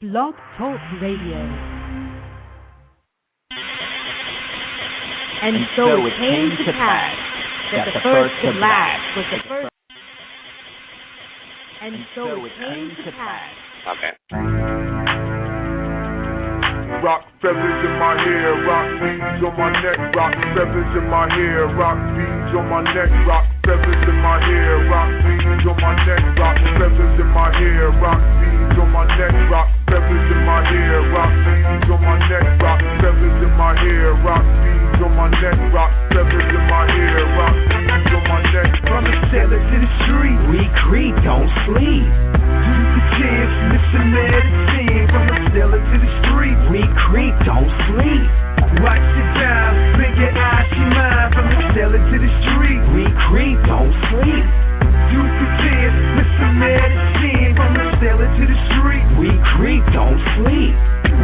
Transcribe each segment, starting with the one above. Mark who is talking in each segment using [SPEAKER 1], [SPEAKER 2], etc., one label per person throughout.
[SPEAKER 1] Blog Talk Radio. And so it came to pass that the first to last was the first. And so it came to pass.
[SPEAKER 2] Okay.
[SPEAKER 3] Rock feathers in my hair, rock beads on my neck, rock feathers in my hair, rock beads on my neck, rock feathers in my hair, rock beads on my neck, rock feathers in my hair, rock beads on my neck, rock feathers in my hair, rock beads on my neck, rock feathers in my hair, rock beads on my neck, rock feathers in my hair, rock beads on my neck.
[SPEAKER 4] From the cellar to the street, we creep, don't sleep. Do the chance, listen medicine. From the cellar to the street, we creep, don't sleep. Watch the time, blink your eyes, she mine. From the cellar to the street, we creep, don't sleep. Do the chance, listen medicine. From the cellar to the street, we creep, don't sleep.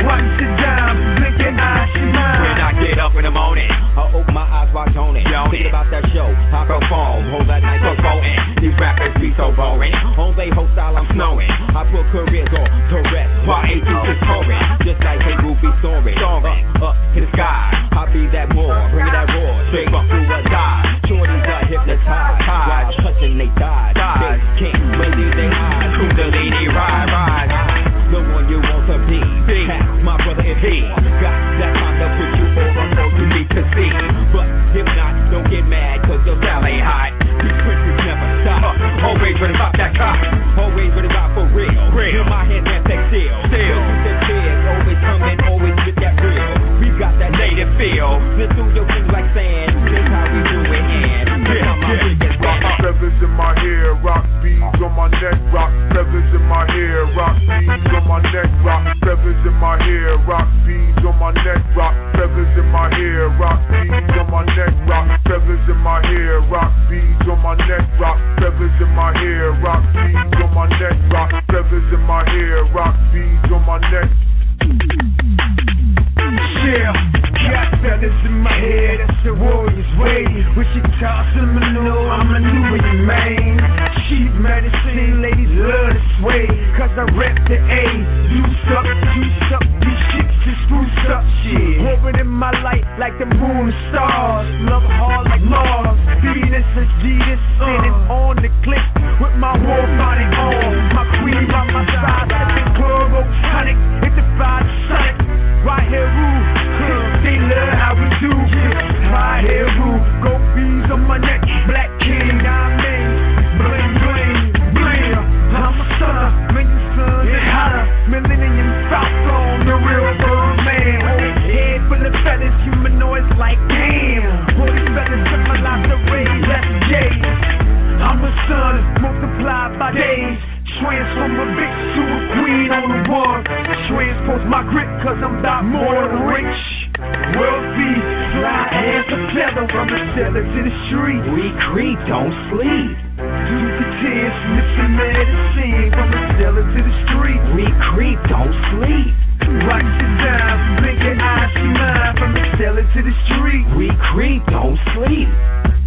[SPEAKER 4] Watch the time, blink your eyes, she mine.
[SPEAKER 5] When I get up in the morning, I open my eyes wide on it. Thinking about that show, I go phone, hold that night for voting. These rappers be so boring. On they whole style I'm snowing. I put careers on to rest while A2 is pouring. Just like Heru be soaring. Up in the sky, I be that more. Bring that roar, straight up through a dive. Shorties are hypnotized. While touching they die. They can't believe they eyes. Kundalini ride. The one you want to be. My brother is he. Got that kind of put you over so you need to see. But if not, don't get mad cause the style ain't hot. These princes never stop. Always ready about that cop. Always ready about for real. In my hands that take still. The kids always coming, always with that real. We got that native feel. Let's do your things like sand. That's how we do it and
[SPEAKER 3] rock feathers in my hair, rock beads on my neck, rock feathers in my hair, rock beads on my neck, rock feathers in my hair, rock beads on my neck, rock feathers in my hair, rock beads on my neck, rock feathers in my hair, rock beads on my neck, rock feathers in my hair, rock beads on my neck, rock feathers in my hair, rock beads on my neck.
[SPEAKER 4] Yeah, got feathers in my head, that's the warrior's way. When she toss them, I know I'm a new man. Sheep medicine, ladies love to sway. Cause I rep the A. Juice up, these chicks is spruce up shit. Orbit in my light like the moon and stars. Love hard like Mars. Venus is Jesus, standing on the cliff with my war body on. My queen by my side, sipping Turbo Sonic, hit the fire Sonic. Right Heru, they love how we do. Right Heru, go bees on my neck, Black King, diamond, bling bling bling. I'm a son, million sons and hotter, Millennium Falcon, the real bird man. Head full of feathers, humanoids like damn. All these feathers in my life to raise, that's Jay. I'm a son, multiplied by days. Transform a bitch to a queen on the one. Transpose my grip cause I'm not more than rich. Wealthy, fly as a feather. From the cellar to the street, we creep, don't sleep. Do the dance, listen medicine. From the cellar to the street, we creep, don't sleep. Watch the time, blink your eyes, see mine. From the cellar to the street, we creep, don't sleep.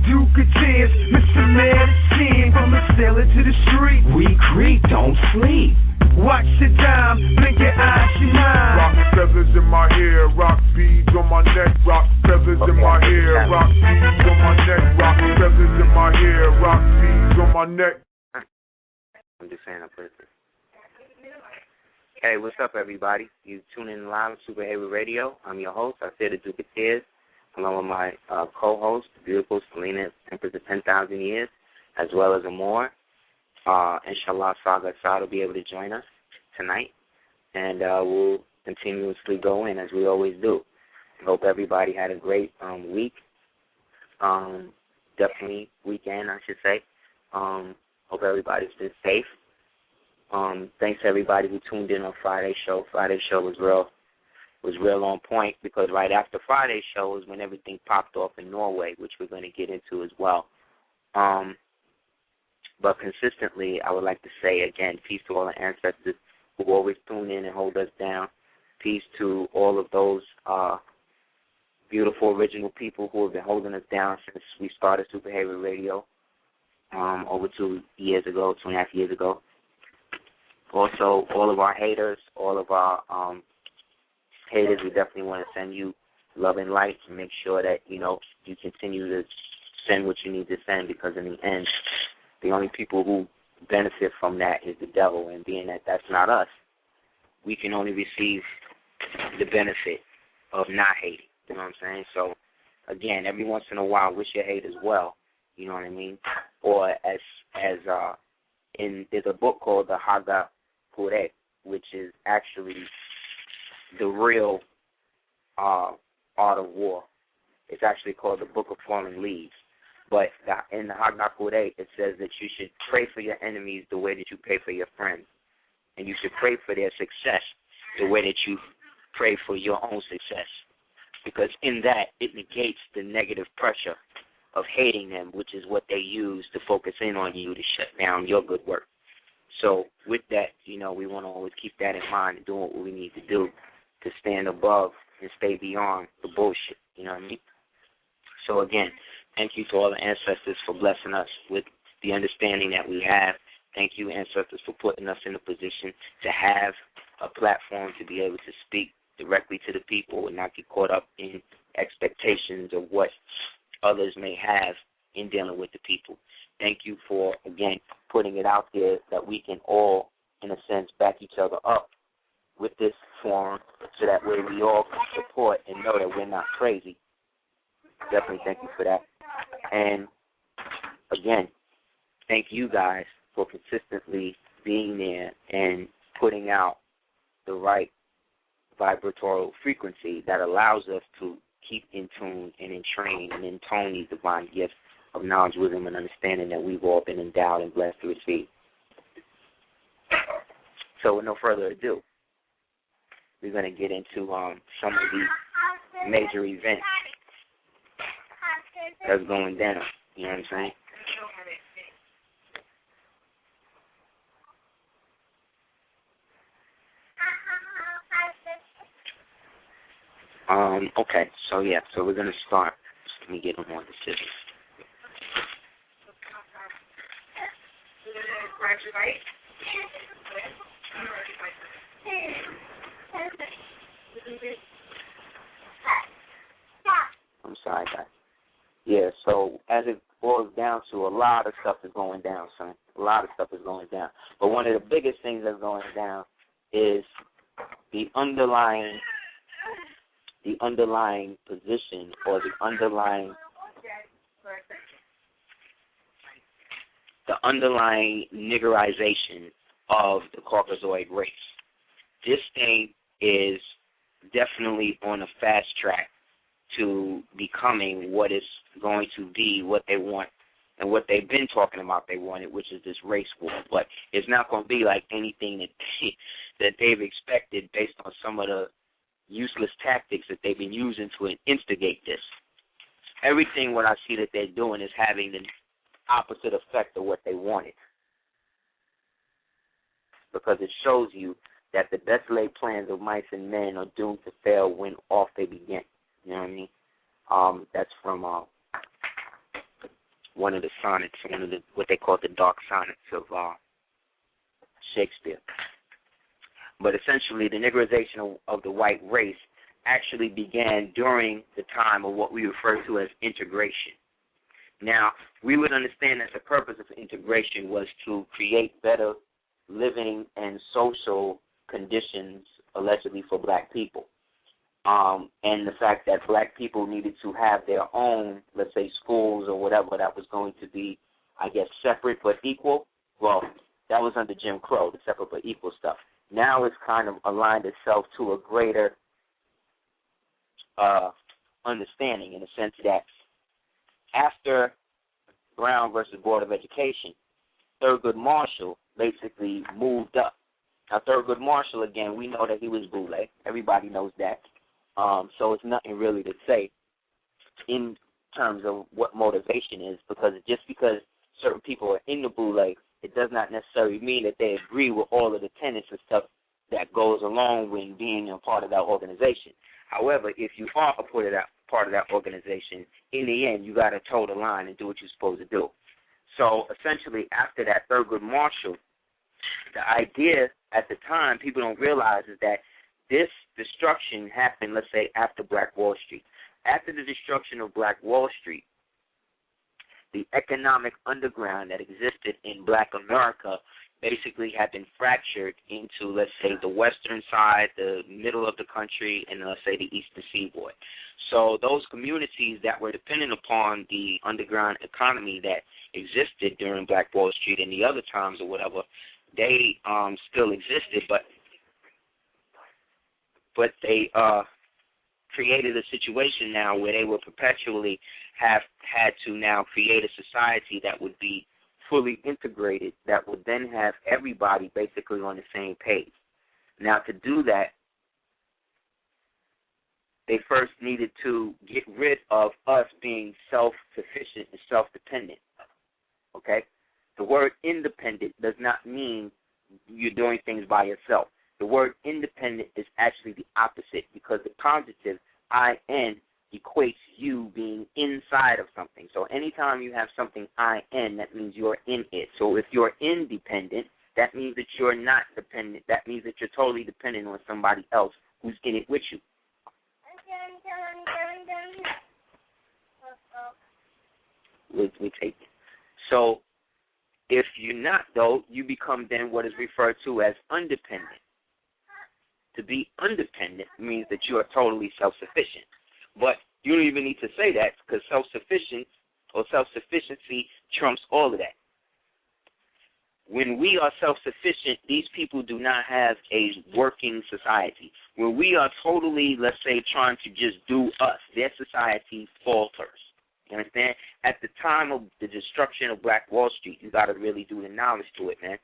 [SPEAKER 4] Duke a chance, Mr. Medicine. From the cellar to the street, we creep, don't sleep. Watch the time, blink your eyes, she mine.
[SPEAKER 3] Rock feathers in my hair, rock beads on my neck, rock feathers in my hair, rock beads on my neck, rock feathers in my hair, rock beads on my neck.
[SPEAKER 2] I'm just saying I put it through. Hey, what's up, everybody? You tune in live to Super Heru Radio. I'm your host, Aseer the Jurisprudence, along with my co-host, the beautiful Selena, Empress of 10,000 Years, as well as Amor. Inshallah, Saga Assad will be able to join us tonight, and we'll continuously go in as we always do. I hope everybody had a great week, definitely weekend, I should say. Hope everybody's been safe. Thanks to everybody who tuned in on Friday's show. Friday's show was real on point because right after Friday's show was when everything popped off in Norway, which we're going to get into as well. But consistently, I would like to say, again, peace to all the ancestors who always tune in and hold us down. Peace to all of those beautiful original people who have been holding us down since we started Super Heru Radio over 2.5 years ago. Also, all of our haters, all of our haters, we definitely want to send you love and light and make sure that, you know, you continue to send what you need to send, because in the end, the only people who benefit from that is the devil, and being that that's not us, we can only receive the benefit of not hating. You know what I'm saying? So, again, every once in a while, wish your haters well. You know what I mean? Or there's a book called the Haggadah, which is actually the real art of war. It's actually called the Book of Fallen Leaves. But in the Haggadah, it says that you should pray for your enemies the way that you pray for your friends. And you should pray for their success the way that you pray for your own success. Because in that, it negates the negative pressure of hating them, which is what they use to focus in on you to shut down your good work. So with that, you know, we want to always keep that in mind and do what we need to do to stand above and stay beyond the bullshit. You know what I mean? So again, thank you to all the ancestors for blessing us with the understanding that we have. Thank you, ancestors, for putting us in a position to have a platform to be able to speak directly to the people and not get caught up in expectations of what others may have in dealing with the people. Thank you for, again, putting it out there that we can all, in a sense, back each other up with this forum so that way we all can support and know that we're not crazy. Definitely thank you for that. And, again, thank you guys for consistently being there and putting out the right vibratorial frequency that allows us to keep in tune and in train and in tone these divine gifts of knowledge, wisdom, and understanding that we've all been endowed and blessed to receive. So with no further ado, we're going to get into some of the major events that's going down. You know what I'm saying? Okay, so yeah, so we're going to start. Just let me get them on the scissors. I'm sorry, guys. Yeah, so as it boils down to, a lot of stuff is going down, son. A lot of stuff is going down. But one of the biggest things that's going down is the underlying position or the underlying niggerization of the Caucasoid race. This thing is definitely on a fast track to becoming what is going to be what they want and what they've been talking about they wanted, which is this race war. But it's not going to be like anything that they've expected based on some of the useless tactics that they've been using to instigate this. Everything what I see that they're doing is having the opposite effect of what they wanted. Because it shows you that the best laid plans of mice and men are doomed to fail when off they begin. You know what I mean? That's from one of the sonnets, what they call the dark sonnets of Shakespeare. But essentially, the niggerization of the white race actually began during the time of what we refer to as integration. Now, we would understand that the purpose of integration was to create better living and social conditions, allegedly, for black people. And the fact that black people needed to have their own, let's say, schools or whatever that was going to be, I guess, separate but equal. Well, that was under Jim Crow, the separate but equal stuff. Now it's kind of aligned itself to a greater understanding in the sense that after Brown versus Board of Education, Thurgood Marshall basically moved up. Now, Thurgood Marshall, again, we know that he was Boule. Everybody knows that. So it's nothing really to say in terms of what motivation is, because just because certain people are in the Boule, it does not necessarily mean that they agree with all of the tenets and stuff that goes along with being a part of that organization. However, if you are a part of that organization, in the end, you got to toe the line and do what you're supposed to do. So essentially, after that, Thurgood Marshall, the idea at the time, people don't realize is that this destruction happened, let's say, after Black Wall Street. After the destruction of Black Wall Street, the economic underground that existed in Black America basically had been fractured into, let's say, the western side, the middle of the country, and let's say the eastern seaboard. So those communities that were dependent upon the underground economy that existed during Black Wall Street and the other times or whatever, they still existed, but they created a situation now where they would perpetually have had to now create a society that would be fully integrated, that would then have everybody basically on the same page. Now, to do that, they first needed to get rid of us being self-sufficient and self-dependent, okay? The word independent does not mean you're doing things by yourself. The word independent is actually the opposite, because the positive, I-N, equates you being inside of something. So anytime you have something I-N, that means you're in it. So if you're independent, that means that you're not dependent. That means that you're totally dependent on somebody else who's in it with you. We take it. So if you're not, though, you become then what is referred to as undependent. To be undependent means that you are totally self-sufficient. But you don't even need to say that, because self-sufficient or self-sufficiency trumps all of that. When we are self-sufficient, these people do not have a working society. When we are totally, let's say, trying to just do us, their society falters. You understand? At the time of the destruction of Black Wall Street, you got to really do the knowledge to it, man.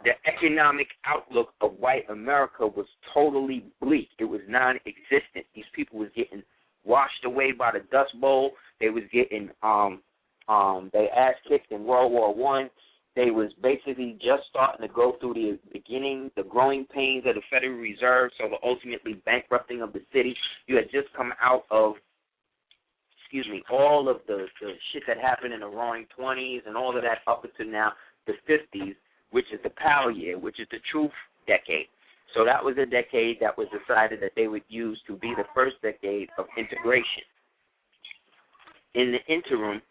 [SPEAKER 2] The economic outlook of white America was totally bleak. It was non-existent. These people was getting washed away by the Dust Bowl. They was getting they ass kicked in World War I. They was basically just starting to go through the growing pains of the Federal Reserve, so the ultimately bankrupting of the city. You had just come out of, all of the shit that happened in the Roaring 20s and all of that up until now, the 50s, which is the power year, which is the truth decade. So that was a decade that was decided that they would use to be the first decade of integration. In the interim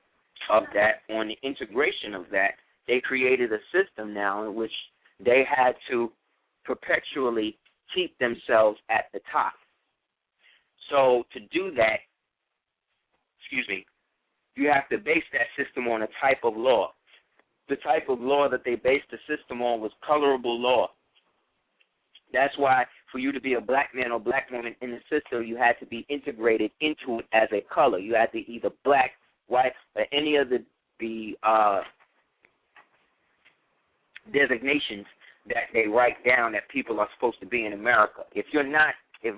[SPEAKER 2] of that, on the integration of that, they created a system now in which they had to perpetually keep themselves at the top. So to do that, you have to base that system on a type of law. The type of law that they based the system on was colorable law. That's why for you to be a black man or black woman in the system, you had to be integrated into it as a color. You had to either black, white, or any of the designations that they write down that people are supposed to be in America. If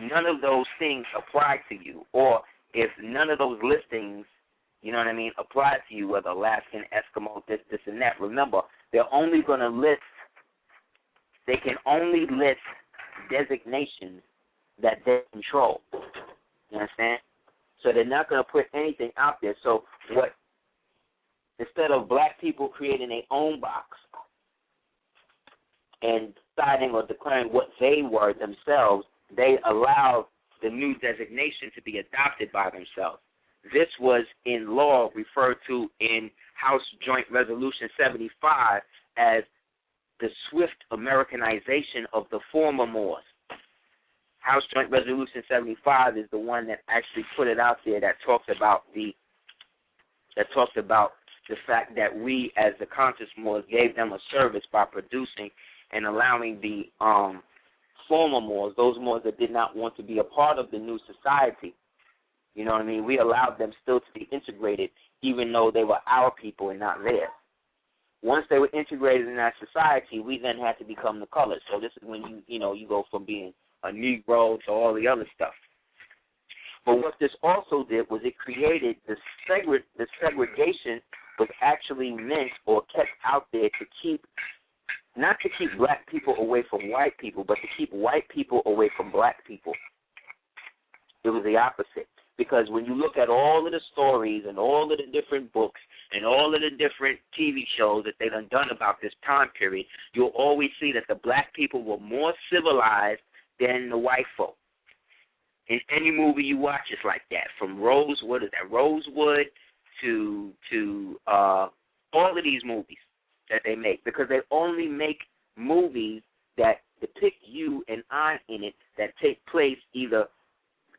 [SPEAKER 2] none of those things apply to you, or if none of those listings, apply to you, whether Alaskan, Eskimo, this, and that, remember, they can only list designations that they control. You understand? So they're not going to put anything out there. So instead of black people creating their own box and deciding or declaring what they were themselves, they allowed the new designation to be adopted by themselves. This was in law referred to in House Joint Resolution 75 as the swift Americanization of the former Moors. House Joint Resolution 75 is the one that actually put it out there, that talks about the fact that we, as the conscious Moors, gave them a service by producing and allowing the former Moors, those Moors that did not want to be a part of the new society, we allowed them still to be integrated, even though they were our people and not theirs. Once they were integrated in that society, we then had to become the colors. So this is when you go from being a Negro to all the other stuff. But what this also did was it created the segregation was actually meant or kept out there to keep, not to keep black people away from white people, but to keep white people away from black people. It was the opposite. Because when you look at all of the stories and all of the different books and all of the different TV shows that they done about this time period, you'll always see that the black people were more civilized than the white folk. In any movie you watch, it's like that. From Rosewood to all of these movies that they make, because they only make movies that depict you and I in it that take place either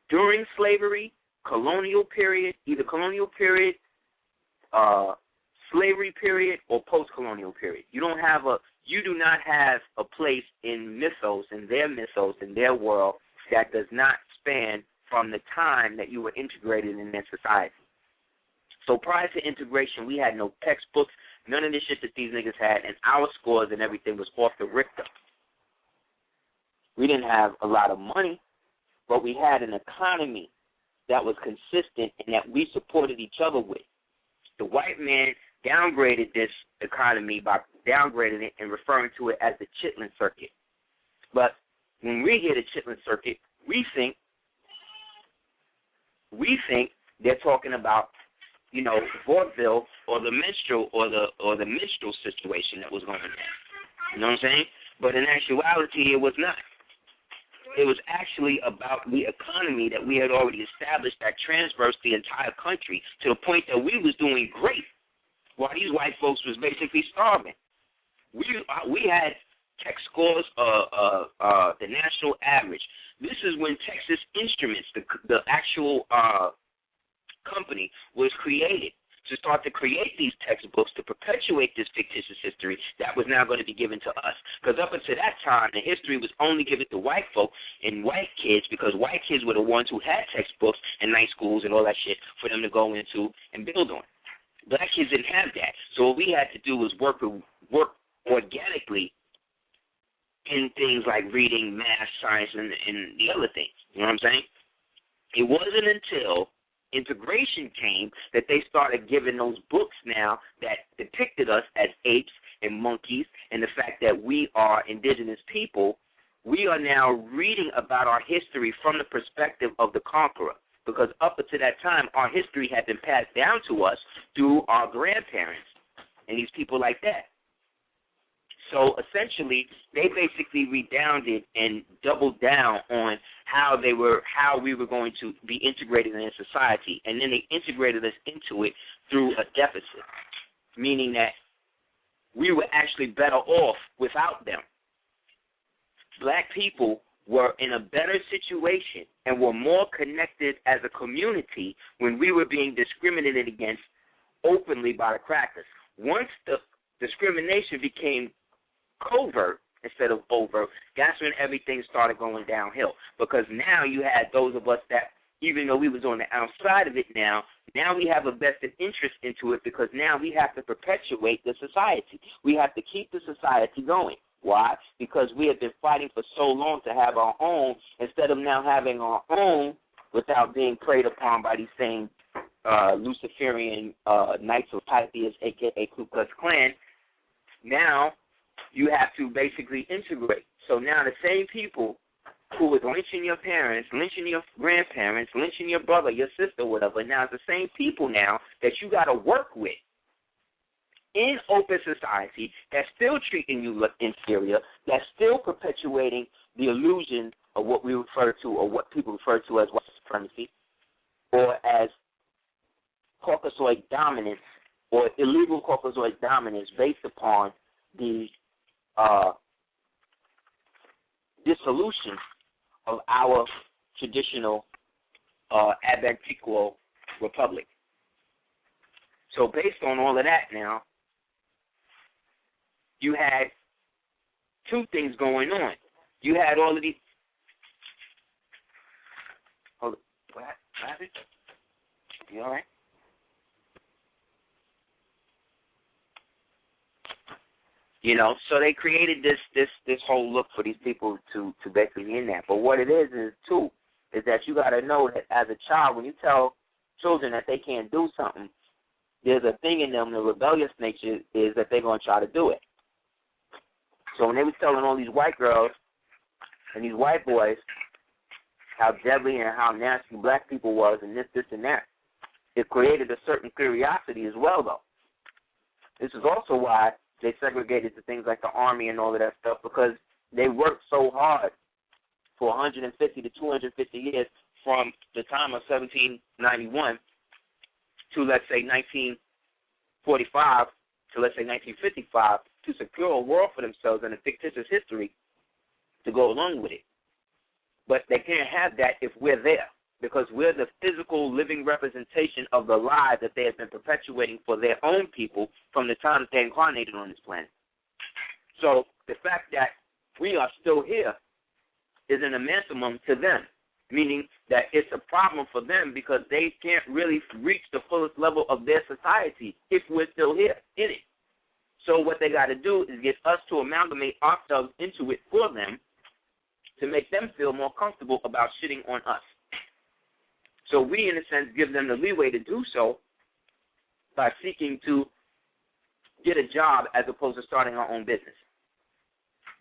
[SPEAKER 2] during slavery, colonial period, slavery period, or post-colonial period. You do not have a place in their world that does not span from the time that you were integrated in their society. So prior to integration, we had no textbooks, none of this shit that these niggas had, and our scores and everything was off the Richter. We didn't have a lot of money, but we had an economy that was consistent and that we supported each other with. The white man downgraded this economy by downgrading it and referring to it as the Chitlin Circuit. But when we hear the Chitlin Circuit, we think they're talking about, vaudeville or the minstrel or the minstrel situation that was going on. You know what I'm saying? But in actuality, it was not. It was actually about the economy that we had already established that transversed the entire country to the point that we was doing great while these white folks was basically starving. We had tech scores the national average. This is when Texas Instruments, the actual company, was created to start to create these textbooks to perpetuate this fictitious history that was now going to be given to us. Because up until that time, the history was only given to white folk and white kids, because white kids were the ones who had textbooks and night schools and all that shit for them to go into and build on. Black kids didn't have that. So what we had to do was work organically in things like reading, math, science, and the other things. You know what I'm saying? It wasn't until integration came that they started giving those books now that depicted us as apes and monkeys, and the fact that we are indigenous people. We are now reading about our history from the perspective of the conqueror, because up until that time, our history had been passed down to us through our grandparents and these people like that. So essentially, they basically redounded and doubled down on how we were going to be integrated in society, and then they integrated us into it through a deficit, meaning that we were actually better off without them. Black people were in a better situation and were more connected as a community when we were being discriminated against openly by the crackers. Once the discrimination became covert instead of overt, that's when everything started going downhill. Because now you had those of us that, even though we was on the outside of it now we have a vested interest into it, because now we have to perpetuate the society. We have to keep the society going. Why? Because we have been fighting for so long to have our own, instead of now having our own without being preyed upon by these same Luciferian Knights of Pythias, a.k.a. Ku Klux Klan. Now you have to basically integrate. So now the same people who was lynching your parents, lynching your grandparents, lynching your brother, your sister, whatever, now it's the same people now that you got to work with in open society that's still treating you inferior, that's still perpetuating the illusion of what we refer to, or what people refer to as white supremacy, or as Caucasoid dominance, or illegal Caucasoid dominance based upon the dissolution of our traditional Antiquo Republic. So based on all of that now, you had two things going on. You had all of these... Hold on. What happened? You all right? You know, so they created this whole look for these people to basically be in that. But what it is too, is that you got to know that as a child, when you tell children that they can't do something, there's a thing in them, the rebellious nature is that they're going to try to do it. So when they were telling all these white girls and these white boys how deadly and how nasty black people was and this and that, it created a certain curiosity as well, though. This is also why they segregated to things like the Army and all of that stuff, because they worked so hard for 150 to 250 years from the time of 1791 to, let's say, 1945 to, let's say, 1955 to secure a world for themselves and a fictitious history to go along with it. But they can't have that if we're there, because we're the physical living representation of the lie that they have been perpetuating for their own people from the time that they incarnated on this planet. So the fact that we are still here is an anathema to them, meaning that it's a problem for them because they can't really reach the fullest level of their society if we're still here in it. So what they got to do is get us to amalgamate ourselves into it for them to make them feel more comfortable about shitting on us. So we, in a sense, give them the leeway to do so by seeking to get a job as opposed to starting our own business.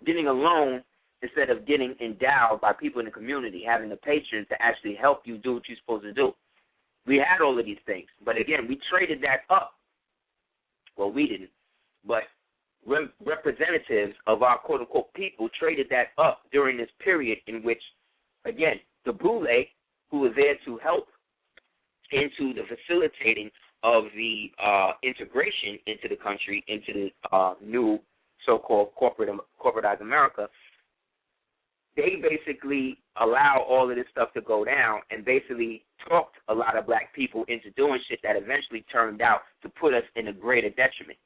[SPEAKER 2] Getting a loan instead of getting endowed by people in the community, having a patron to actually help you do what you're supposed to do. We had all of these things, but again, we traded that up. Well, we didn't, but representatives of our quote-unquote people traded that up during this period in which, again, the Boule, who was there to help into the facilitating of the integration into the country, into the new so-called corporatized America, they basically allow all of this stuff to go down and basically talked a lot of black people into doing shit that eventually turned out to put us in a greater detriment.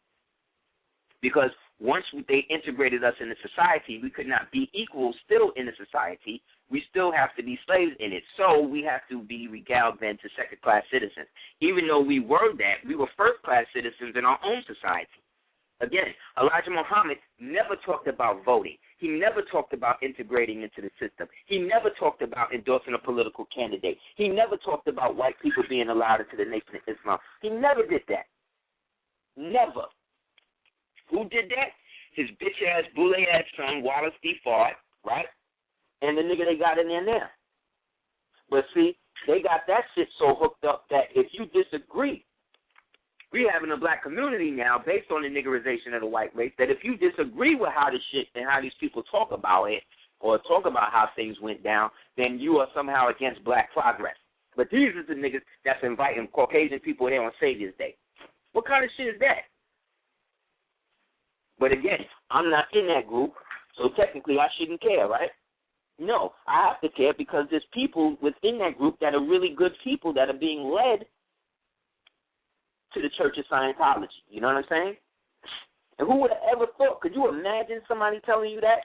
[SPEAKER 2] Because once they integrated us into society, we could not be equal still in the society. We still have to be slaves in it. So we have to be regaled then to second-class citizens. Even though we were that, we were first-class citizens in our own society. Again, Elijah Muhammad never talked about voting. He never talked about integrating into the system. He never talked about endorsing a political candidate. He never talked about white people being allowed into the Nation of Islam. He never did that. Never. Who did that? His bitch-ass, boule-ass son, Wallace D. Fard, right? And the nigga they got in there now. But see, they got that shit so hooked up that if you disagree, we have in the black community now, based on the niggerization of the white race, that if you disagree with how this shit and how these people talk about it, or talk about how things went down, then you are somehow against black progress. But these are the niggas that's inviting Caucasian people there on Savior's Day. What kind of shit is that? But again, I'm not in that group, so technically I shouldn't care, right? No, I have to care because there's people within that group that are really good people that are being led to the Church of Scientology. You know what I'm saying? And who would have ever thought? Could you imagine somebody telling you that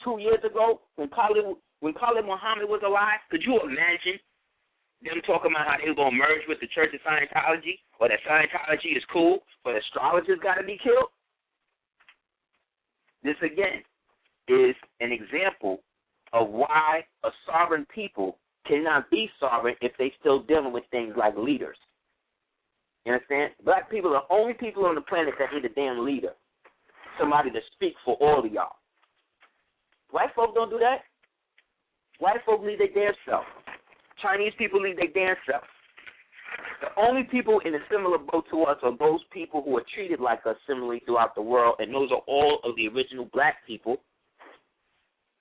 [SPEAKER 2] 2 years ago when Khalid Muhammad was alive? Could you imagine them talking about how they were going to merge with the Church of Scientology, or that Scientology is cool, but astrologers got to be killed? This, again, is an example of why a sovereign people cannot be sovereign if they still dealing with things like leaders. You understand? Black people are the only people on the planet that need a damn leader, somebody to speak for all of y'all. White folk don't do that. White folk lead their damn self. Chinese people lead their damn self. The only people in a similar boat to us are those people who are treated like us similarly throughout the world, and those are all of the original black people,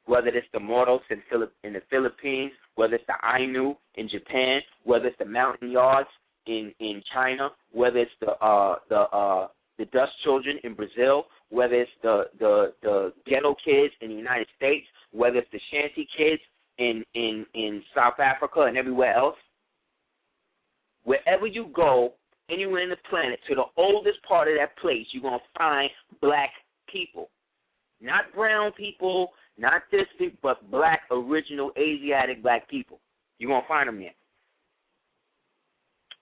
[SPEAKER 2] whether it's the Moros in the Philippines, whether it's the Ainu in Japan, whether it's the Mountain Yards in China, whether it's the Dutch children in Brazil, whether it's the ghetto kids in the United States, whether it's the shanty kids in South Africa and everywhere else. Wherever you go, anywhere in the planet, to the oldest part of that place, you're going to find black people. Not brown people, not this, but black, original, Asiatic black people. You're going to find them there.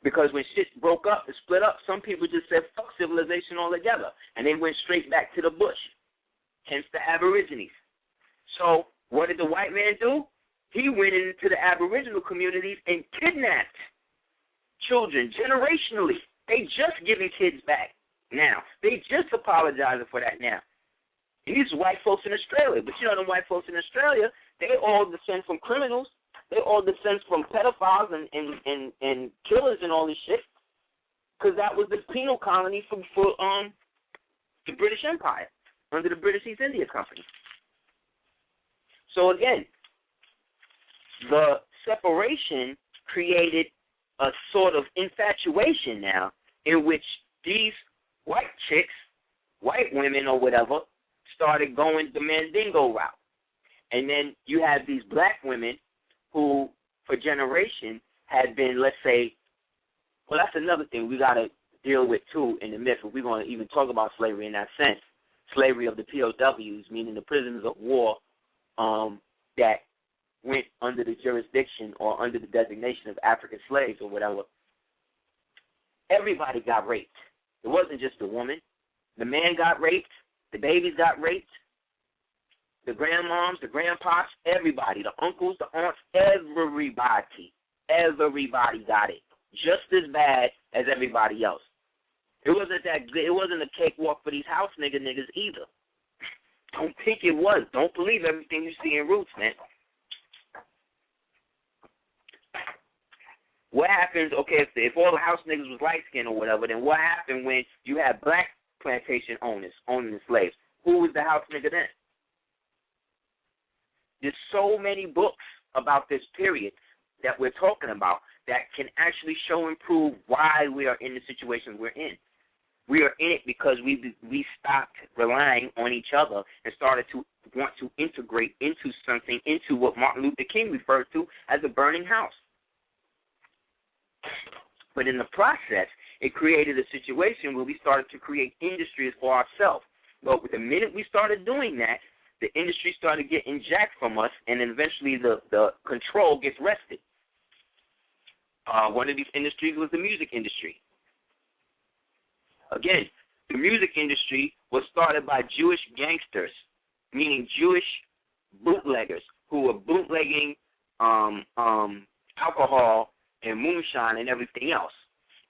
[SPEAKER 2] Because when shit broke up and split up, some people just said, fuck civilization altogether. And they went straight back to the bush. Hence the Aborigines. So what did the white man do? He went into the Aboriginal communities and kidnapped children generationally. They just giving kids back now. They just apologizing for that now. And these are white folks in Australia. But you know, the white folks in Australia, they all descend from criminals. They all descend from pedophiles and killers and all this shit. because that was the penal colony for the British Empire under the British East India Company. So again, the separation created a sort of infatuation now in which these white chicks, white women or whatever, started going the Mandingo route. And then you have these black women who, for generations, had been, let's say, well, that's another thing we got to deal with, too, in the myth, if we're going to even talk about slavery in that sense. Slavery of the POWs, meaning the prisoners of war that went under the jurisdiction or under the designation of African slaves or whatever. Everybody got raped. It wasn't just the woman. The man got raped. The babies got raped. The grandmoms, the grandpops, everybody, the uncles, the aunts, everybody got it. Just as bad as everybody else. It wasn't a cakewalk for these house niggas either. Don't think it was. Don't believe everything you see in Roots, man. What happens, okay, if all the house niggas was light-skinned or whatever, then what happened when you had black plantation owners owning the slaves? Who was the house nigga then? There's so many books about this period that we're talking about that can actually show and prove why we are in the situation we're in. We are in it because we stopped relying on each other and started to want to integrate into something, into what Martin Luther King referred to as a burning house. But in the process, it created a situation where we started to create industries for ourselves. But the minute we started doing that, the industry started getting jacked from us, and then eventually the control gets wrested. One of these industries was the music industry. Again, the music industry was started by Jewish gangsters, meaning Jewish bootleggers who were bootlegging alcohol and moonshine and everything else.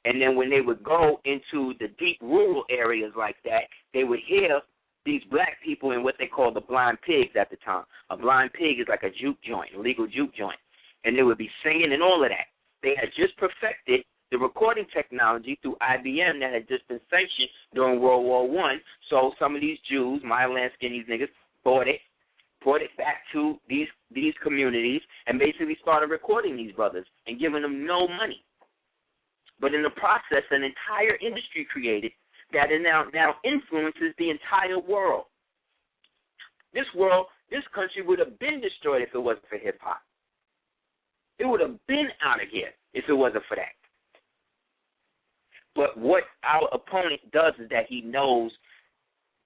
[SPEAKER 2] And then when they would go into the deep rural areas like that, they would hear these black people in what they called the blind pigs at the time. A blind pig is like a juke joint, a legal juke joint. And they would be singing and all of that. They had just perfected the recording technology through IBM that had just been sanctioned during World War I. So some of these Jews, Maya-Lansky, these niggas, brought it back to these communities and basically started recording these brothers and giving them no money. But in the process, an entire industry created that now influences the entire world. This country would have been destroyed if it wasn't for hip-hop. It would have been out of here if it wasn't for that. But what our opponent does is that he knows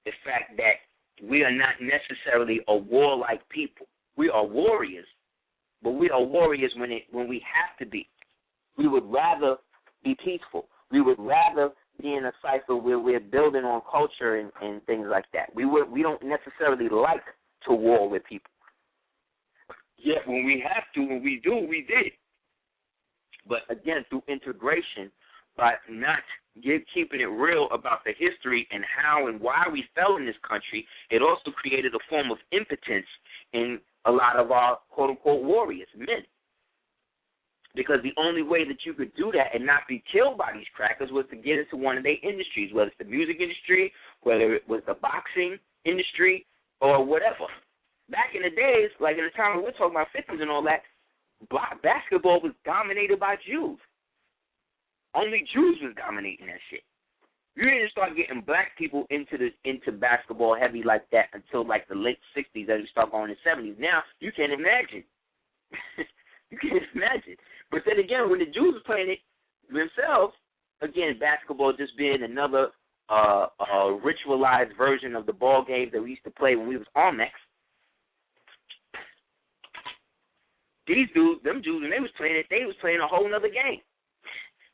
[SPEAKER 2] the fact that we are not necessarily a warlike people. We are warriors, but we are warriors when we have to be. We would rather be peaceful. We would rather be in a cycle where we're building on culture and things like that. We don't necessarily like to war with people. Yet when we have to, when we do, we did. But again, through integration, by not keeping it real about the history and how and why we fell in this country, it also created a form of impotence in a lot of our quote-unquote warriors, men. Because the only way that you could do that and not be killed by these crackers was to get into one of their industries, whether it's the music industry, whether it was the boxing industry, or whatever. Back in the days, like in the time when we're talking about 50s and all that, basketball was dominated by Jews. Only Jews was dominating that shit. You didn't start getting black people into basketball heavy like that until like the late 60s, as you start going in the 70s. Now, you can't imagine. You can't imagine. But then again, when the Jews were playing it themselves, again, basketball just being another ritualized version of the ball games that we used to play when we was Olmecs. These dudes, them Jews, when they was playing it, they was playing a whole nother game.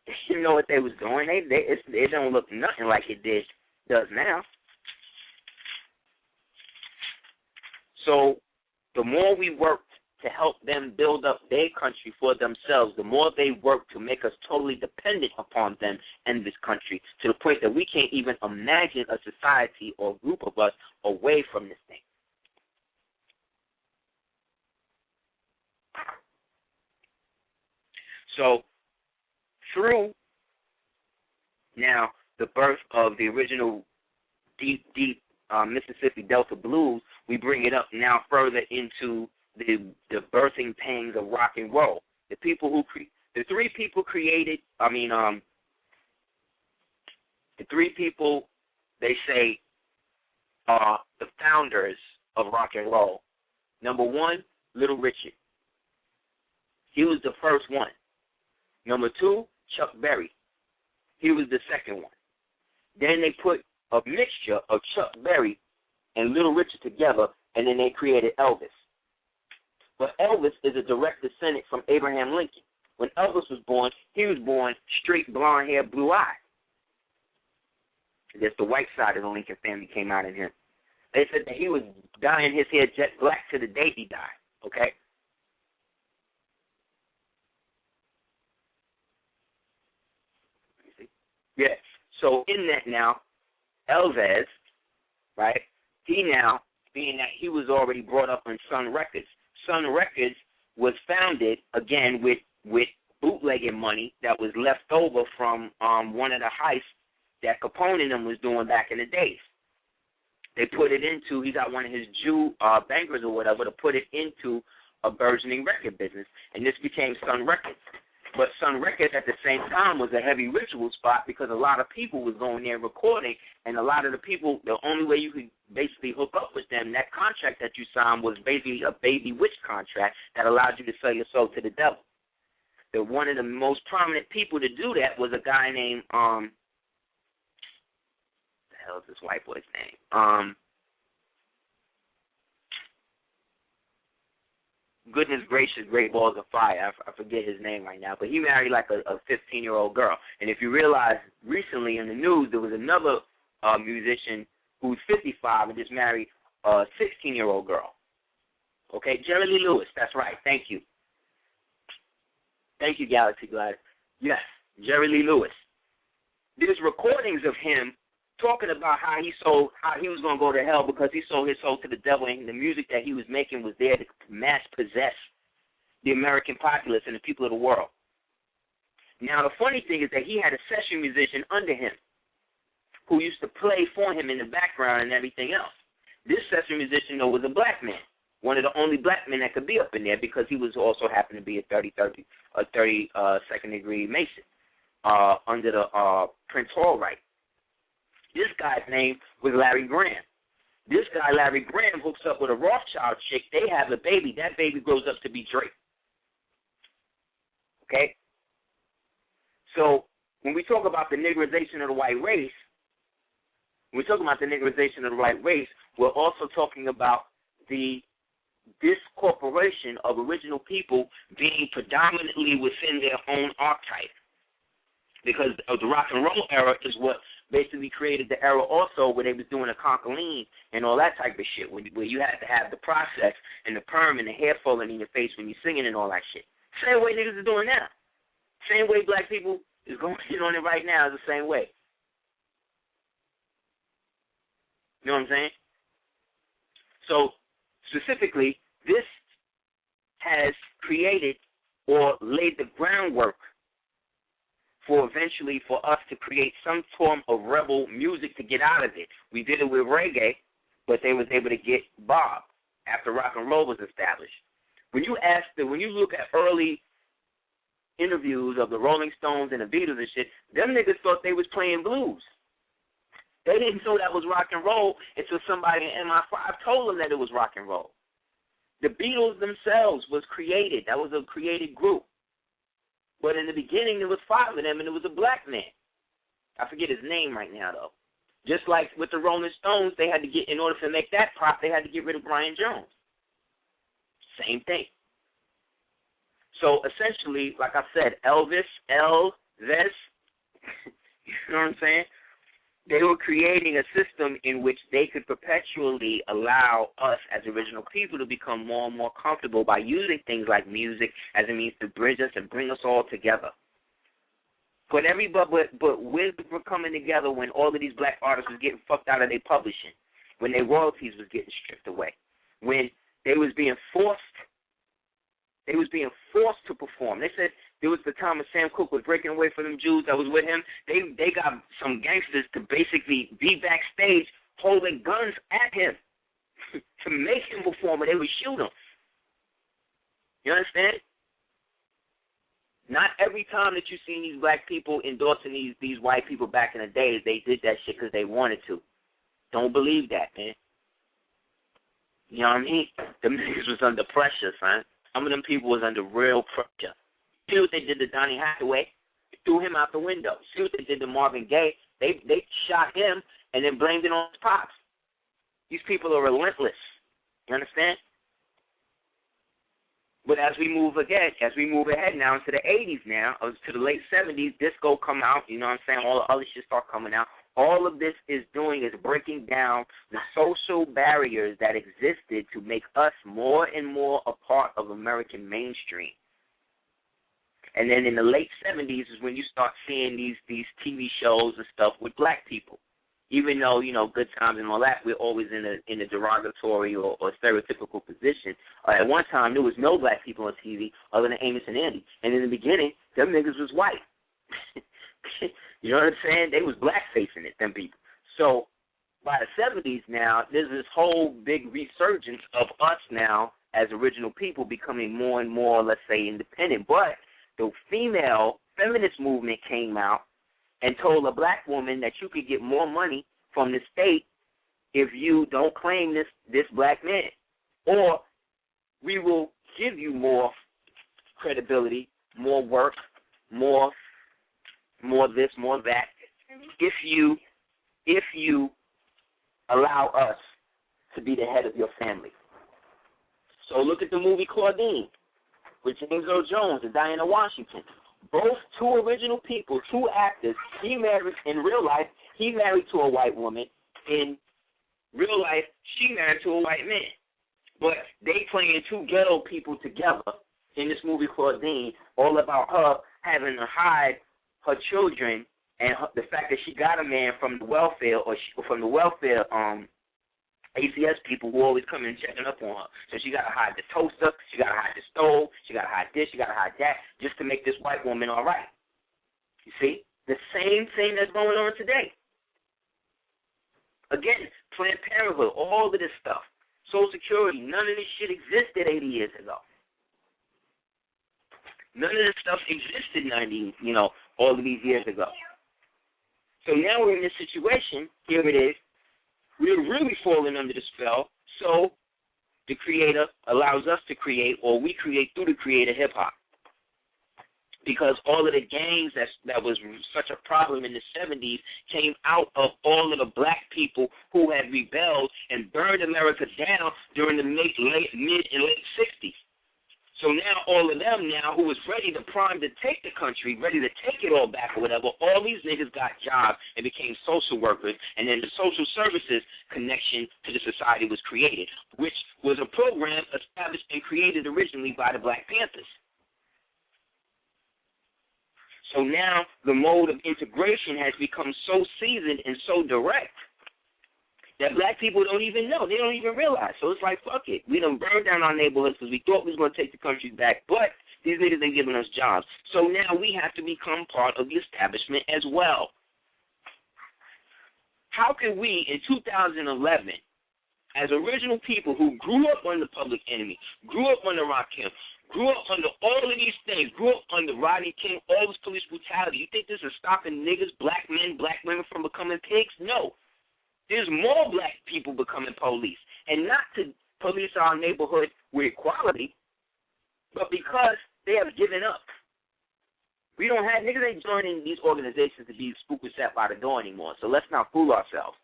[SPEAKER 2] They didn't know what they was doing. It don't look nothing like it does now. So the more we worked to help them build up their country for themselves, the more they work to make us totally dependent upon them and this country, to the point that we can't even imagine a society or group of us away from this thing. So through now the birth of the original deep Mississippi Delta blues, we bring it up now further into the birthing pangs of rock and roll. The three people they say are the founders of rock and roll. Number one, Little Richard. He was the first one. Number two, Chuck Berry. He was the second one. Then they put a mixture of Chuck Berry and Little Richard together, and then they created Elvis. But Elvis is a direct descendant from Abraham Lincoln. When Elvis was born, he was born straight blonde hair, blue eye. Just the white side of the Lincoln family came out in him. They said that he was dyeing his hair jet black to the day he died, okay? Yeah. So in that now, Elvis, right, he now, being that he was already brought up on Sun Records, Sun Records was founded, again, with bootlegging money that was left over from one of the heists that Capone and them was doing back in the days. They put it into, he got one of his Jew bankers or whatever to put it into a burgeoning record business, and this became Sun Records. But Sun Records at the same time was a heavy ritual spot because a lot of people was going there recording, and a lot of the people, the only way you could basically hook up with them, that contract that you signed was basically a baby witch contract that allowed you to sell your soul to the devil. One of the most prominent people to do that was a guy named, the hell is this white boy's name? Goodness gracious, great balls of fire. I forget his name right now, but he married like a 15-year-old girl. And if you realize, recently in the news, there was another musician who's 55 and just married a 16-year-old girl. Okay, Jerry Lee Lewis, that's right, thank you. Thank you, Galaxy Glad. Yes, Jerry Lee Lewis. There's recordings of him talking about how he was going to go to hell because he sold his soul to the devil, and the music that he was making was there to mass possess the American populace and the people of the world. Now, the funny thing is that he had a session musician under him who used to play for him in the background and everything else. This session musician, though, was a black man, one of the only black men that could be up in there because he was also happened to be a 32nd degree Mason under the Prince Hall right. This guy's name was Larry Graham. This guy, Larry Graham, hooks up with a Rothschild chick. They have a baby. That baby grows up to be Drake. Okay? So when we talk about the negrization of the white race, we're also talking about this corporation of original people being predominantly within their own archetype. Because of the rock and roll era is what basically created the era also where they was doing a concoline and all that type of shit, where you had to have the process and the perm and the hair falling in your face when you're singing and all that shit. Same way niggas are doing now. Same way black people is going on it right now is the same way. You know what I'm saying? So, specifically, this has created or laid the groundwork for eventually for us to create some form of rebel music to get out of it. We did it with reggae, but they was able to get Bob after rock and roll was established. When you look at early interviews of the Rolling Stones and the Beatles and shit, them niggas thought they was playing blues. They didn't know that was rock and roll until somebody in MI5 told them that it was rock and roll. The Beatles themselves was created. That was a created group. But in the beginning, there was 5 of them, and it was a black man. I forget his name right now, though. Just like with the Rolling Stones, they had to get, in order to make that pop, they had to get rid of Brian Jones. Same thing. So essentially, like I said, Elvis, you know what I'm saying? They were creating a system in which they could perpetually allow us as original people to become more and more comfortable by using things like music as a means to bridge us and bring us all together. But when we were coming together when all of these black artists was getting fucked out of their publishing, when their royalties was getting stripped away, when they was being forced forced to perform. They said there was the time when Sam Cooke was breaking away from them Jews that was with him. They got some gangsters to basically be backstage holding guns at him to make him perform, and they would shoot him. You understand? Not every time that you see these black people endorsing these white people back in the day, they did that shit because they wanted to. Don't believe that, man. You know what I mean? Them niggas was under pressure, son. Some of them people was under real pressure. See what they did to Donny Hathaway? They threw him out the window. See what they did to Marvin Gaye? They shot him and then blamed it on his pops. These people are relentless. You understand? But as we move ahead now into the 80s now, to the late 70s, disco come out, you know what I'm saying? All the other shit start coming out. All of this is doing is breaking down the social barriers that existed to make us more and more a part of American mainstream. And then in the late 70s is when you start seeing these TV shows and stuff with black people. Even though, you know, Good Times and all that, we're always in a derogatory or stereotypical position. At one time, there was no black people on TV other than Amos and Andy. And in the beginning, them niggas was white. You know what I'm saying? They was black-facing it, them people. So by the 70s now, there's this whole big resurgence of us now as original people becoming more and more, let's say, independent. But the female feminist movement came out and told a black woman that you could get more money from the state if you don't claim this black man. Or we will give you more credibility, more work, more this, more that, if you allow us to be the head of your family. So look at the movie Claudine with James Earl Jones and Diana Washington. Both two original people, two actors. He married in real life. He married to a white woman. In real life, she married to a white man. But they playing two ghetto people together in this movie Claudine, all about her having to hide her children and the fact that she got a man from the welfare ACS people who always come in and checking up on her. So she got to hide the toaster, she got to hide the stove, she got to hide this, she got to hide that, just to make this white woman all right. You see? The same thing that's going on today. Again, Planned Parenthood, all of this stuff. Social Security, none of this shit existed 80 years ago. None of this stuff existed all of these years ago. So now we're in this situation, here it is, we're really falling under the spell, so the Creator allows us to create, or we create through the Creator, hip-hop. Because all of the gangs that was such a problem in the 70s came out of all of the black people who had rebelled and burned America down during the mid and late 60s. So now all of them now who was ready to prime to take the country, ready to take it all back or whatever, all these niggas got jobs and became social workers, and then the social services connection to the society was created, which was a program established and created originally by the Black Panthers. So now the mode of integration has become so seasoned and so direct that black people don't even know. They don't even realize. So it's like, fuck it. We done burned down our neighborhoods because we thought we was going to take the country back, but these niggas ain't giving us jobs. So now we have to become part of the establishment as well. How can we, in 2011, as original people who grew up under Public Enemy, grew up under Rakim, grew up under all of these things, grew up under Rodney King, all this police brutality, you think this is stopping niggas, black men, black women from becoming pigs? No. There's more black people becoming police. And not to police our neighborhood with equality, but because they have given up. We don't have, niggas ain't joining these organizations to be spooked and sat by the door anymore, so let's not fool ourselves.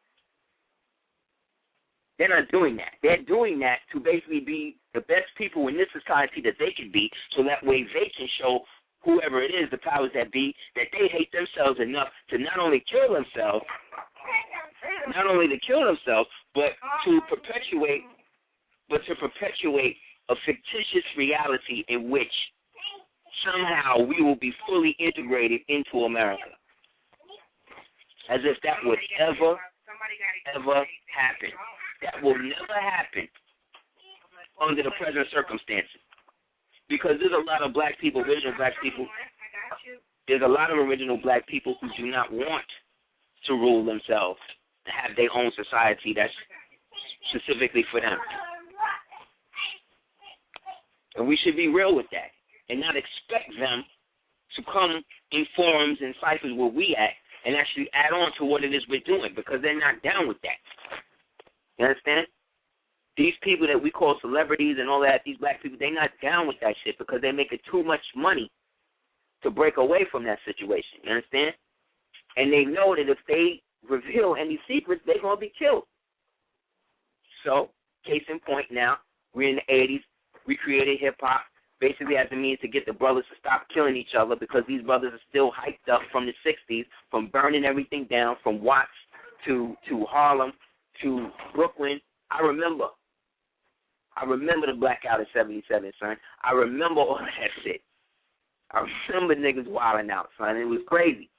[SPEAKER 2] They're not doing that. They're doing that to basically be the best people in this society that they can be, so that way they can show whoever it is, the powers that be, that they hate themselves enough to not only kill themselves, but to perpetuate a fictitious reality in which somehow we will be fully integrated into America. As if that would ever happen. That will never happen under the present circumstances. Because there's a lot of black people, original black people. There's a lot of original black people who do not want to rule themselves, to have their own society that's specifically for them. And we should be real with that and not expect them to come in forums and ciphers where we at and actually add on to what it is we're doing, because they're not down with that. You understand? These people that we call celebrities and all that, these black people, they're not down with that shit because they're making too much money to break away from that situation. You understand? And they know that if they reveal any secrets, they're going to be killed. So, case in point now, we're in the 80s. We created hip-hop basically as a means to get the brothers to stop killing each other, because these brothers are still hyped up from the 60s, from burning everything down, from Watts to Harlem to Brooklyn. I remember the blackout of 77, son. I remember all that shit. I remember niggas wilding out, son. It was crazy.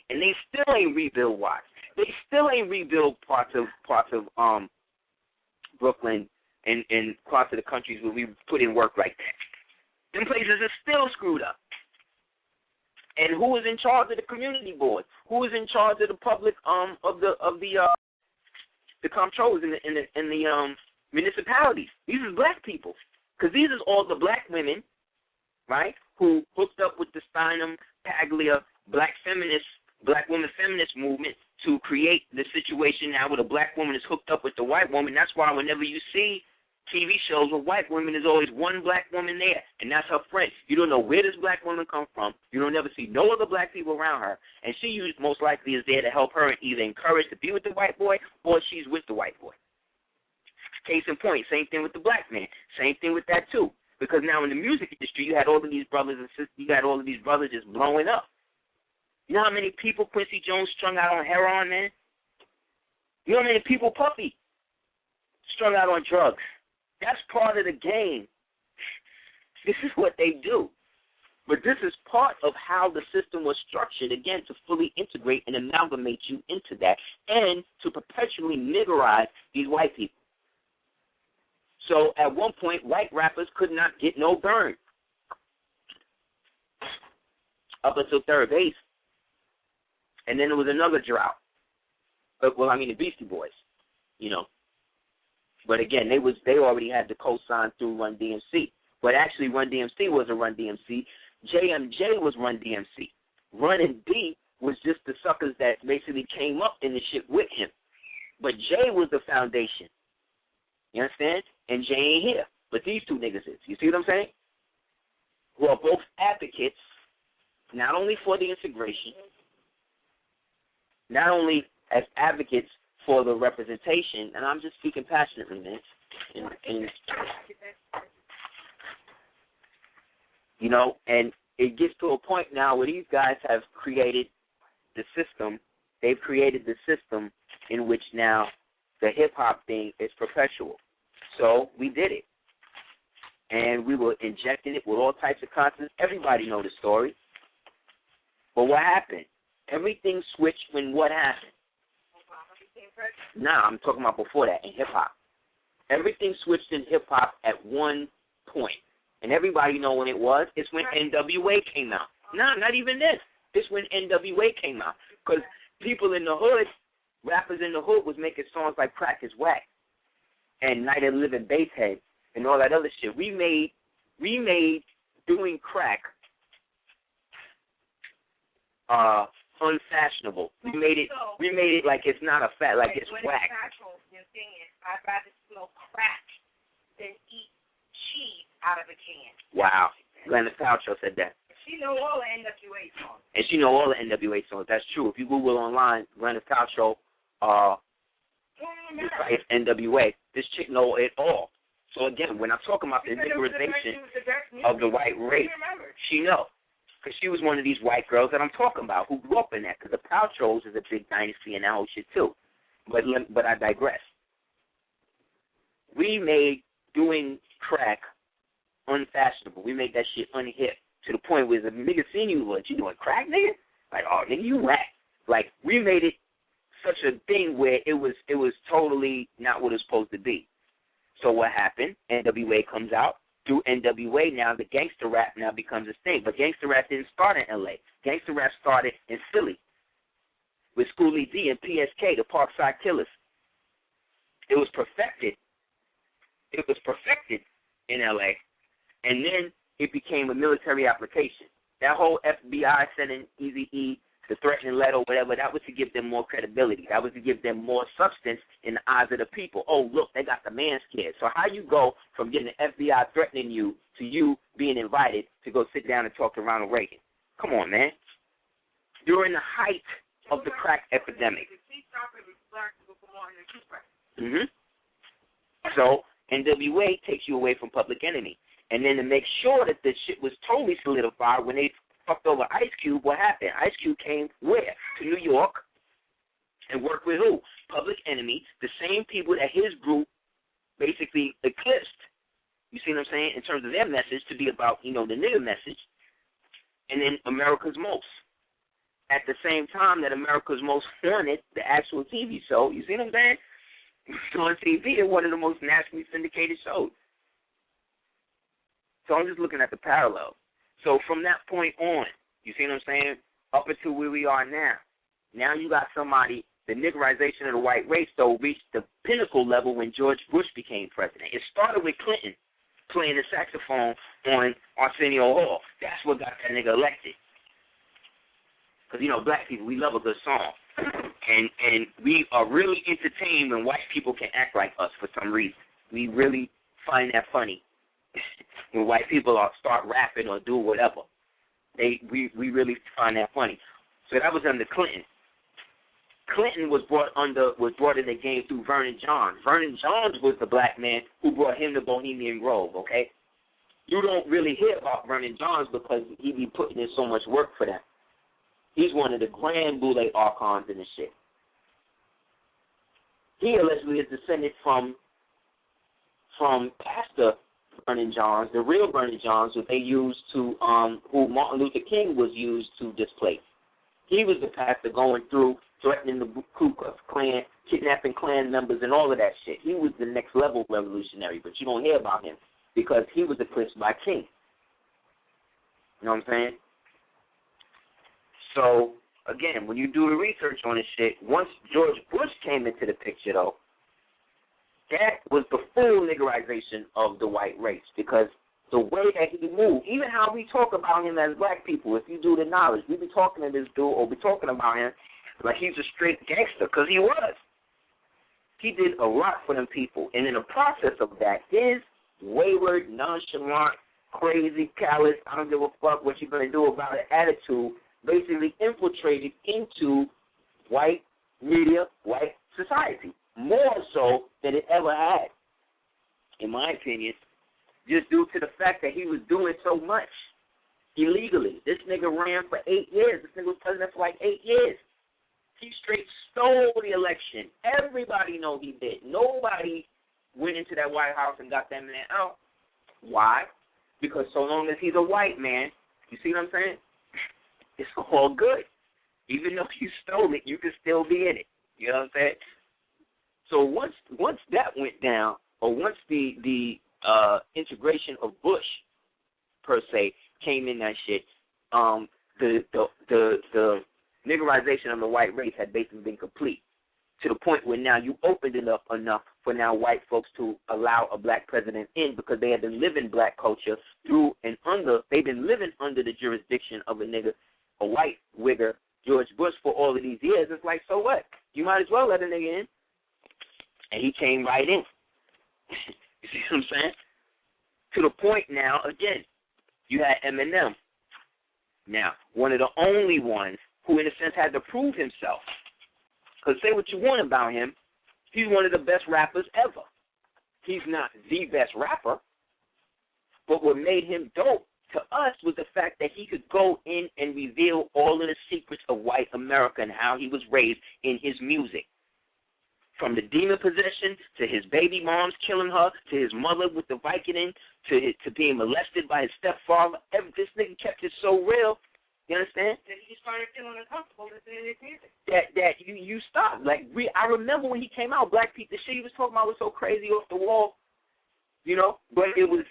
[SPEAKER 2] And they still ain't rebuild Watts. They still ain't rebuild parts of Brooklyn and parts of the countries where we put in work like that. Them places are still screwed up. And who is in charge of the community board? Who is in charge of the public of the comptrollers in the municipalities? These are black people, because these are all the black women, right? Who hooked up with the Steinem, Paglia, black women feminist movement to create the situation now where the black woman is hooked up with the white woman. That's why whenever you see TV shows with white women, there's always one black woman there, and that's her friend. You don't know where this black woman come from. You don't ever see no other black people around her, and she most likely is there to help her and either encourage to be with the white boy or she's with the white boy. Case in point, same thing with the black man. Same thing with that too, because now in the music industry, you had all of these brothers and sisters. You got all of these brothers just blowing up. You know how many people Quincy Jones strung out on heroin, man? You know how many people Puffy strung out on drugs? That's part of the game. This is what they do. But this is part of how the system was structured, again, to fully integrate and amalgamate you into that and to perpetually niggerize these white people. So at one point, white rappers could not get no burn up until third base. And then there was another drought. The Beastie Boys, you know. But again, they already had the cosign through Run DMC. But actually, Run DMC wasn't Run DMC. JMJ was Run DMC. Run and D was just the suckers that basically came up in the shit with him. But J was the foundation. You understand? And J ain't here. But these two niggas is. You see what I'm saying? Who are both advocates, not only for the integration, not only as advocates for the representation, and I'm just speaking passionately, man. And you know, and it gets to a point now where these guys have created the system. They've created the system in which now the hip-hop thing is perpetual. So we did it. And we were injecting it with all types of content. Everybody know the story. But what happened? Everything switched when what happened? Nah, I'm talking about before that, in hip-hop. Everything switched in hip-hop at one point. And everybody know when it was. It's when NWA came out. Nah, not even this. It's when NWA came out. Because people in the hood, rappers in the hood was making songs like Crack is Whack and Night of the Living Basshead and all that other shit. We made doing crack unfashionable. We made it like it's not a fat, like it's whack.
[SPEAKER 1] I'd rather smoke crack than eat cheese out of a can.
[SPEAKER 2] Wow. Gwyneth Paltrow said that.
[SPEAKER 1] She know all the NWA songs.
[SPEAKER 2] And she know all the NWA songs. That's true. If you Google online, Gwyneth Paltrow, it's NWA. This chick know it all. So again, when I'm talking about the niggleization of the white race, she know. Because she was one of these white girls that I'm talking about who grew up in that. Because the Paltrows is a big dynasty and that whole shit too. But I digress. We made doing crack unfashionable. We made that shit unhip to the point where the nigga seen you, what, you doing crack, nigga? Like, oh, nigga, you whack. Like, we made it such a thing where it was totally not what it was supposed to be. So what happened? NWA comes out. Through NWA, now the gangster rap now becomes a thing. But gangster rap didn't start in L.A. Gangster rap started in Philly with Schoolie D and PSK, the Parkside Killers. It was perfected. It was perfected in L.A. And then it became a military application. That whole FBI sending Eazy-E the threatening letter or whatever, that was to give them more credibility. That was to give them more substance in the eyes of the people. Oh, look, they got the man scared. So how you go from getting the FBI threatening you to you being invited to go sit down and talk to Ronald Reagan? Come on, man. During the height of the crack epidemic. So NWA takes you away from Public Enemy. And then to make sure that this shit was totally solidified, when they fucked over Ice Cube, what happened? Ice Cube came where? To New York and worked with who? Public Enemy, the same people that his group basically eclipsed. You see what I'm saying? In terms of their message to be about, the nigger message. And then America's Most. At the same time that America's Most wanted the actual TV show, you see what I'm saying? On TV, it's one of the most nationally syndicated shows. So I'm just looking at the parallel. So from that point on, you see what I'm saying, up until where we are now, now you got somebody, the niggerization of the white race, though, reached the pinnacle level when George Bush became president. It started with Clinton playing the saxophone on Arsenio Hall. That's what got that nigga elected. Because, black people, we love a good song. And we are really entertained when white people can act like us for some reason. We really find that funny. When white people start rapping or do whatever, we really find that funny. So that was under Clinton. Clinton was brought in the game through Vernon Johns. Vernon Johns was the black man who brought him to Bohemian Grove. Okay, you don't really hear about Vernon Johns because he be putting in so much work for them. He's one of the grand boule archons in the shit. He allegedly is descended from Pastor Vernon Johns, the real Vernon Johns, that they used to, who Martin Luther King was used to displace. He was the pastor going through, threatening the Ku Klux Klan, kidnapping Klan members, and all of that shit. He was the next level revolutionary, but you don't hear about him because he was eclipsed by King. You know what I'm saying? So, again, when you do the research on this shit, once George Bush came into the picture, though, that was the full niggerization of the white race because the way that he moved, even how we talk about him as black people, if you do the knowledge, we be talking to this dude or be talking about him like he's a straight gangster because he was. He did a lot for them people. And in the process of that, his wayward, nonchalant, crazy, callous, I don't give a fuck what you're going to do about it attitude basically infiltrated into white media, white society, more so than it ever had, in my opinion, just due to the fact that he was doing so much illegally. This nigga ran for 8 years. This nigga was president for like 8 years. He straight stole the election. Everybody know he did. Nobody went into that White House and got that man out. Why? Because so long as he's a white man, you see what I'm saying? It's all good. Even though you stole it, you can still be in it. You know what I'm saying? So once that went down, or once the integration of Bush, per se, came in that shit, the niggerization of the white race had basically been complete, to the point where now you opened it up enough for now white folks to allow a black president in because they had been living black culture through and under, they've been living under the jurisdiction of a nigga, a white wigger, George Bush, for all of these years. It's like, so what? You might as well let a nigga in. And he came right in. You see what I'm saying? To the point now, again, you had Eminem. Now, one of the only ones who, in a sense, had to prove himself. Because say what you want about him, he's one of the best rappers ever. He's not the best rapper, but what made him dope to us was the fact that he could go in and reveal all of the secrets of white America and how he was raised in his music. From the demon possession, to his baby moms killing her, to his mother with the Vicodin, to being molested by his stepfather. This nigga kept it so real. You understand?
[SPEAKER 1] That he started feeling uncomfortable listening to his music.
[SPEAKER 2] That you stopped. Like, I remember when he came out, Black Pete, the shit he was talking about was so crazy off the wall. you know, but it was.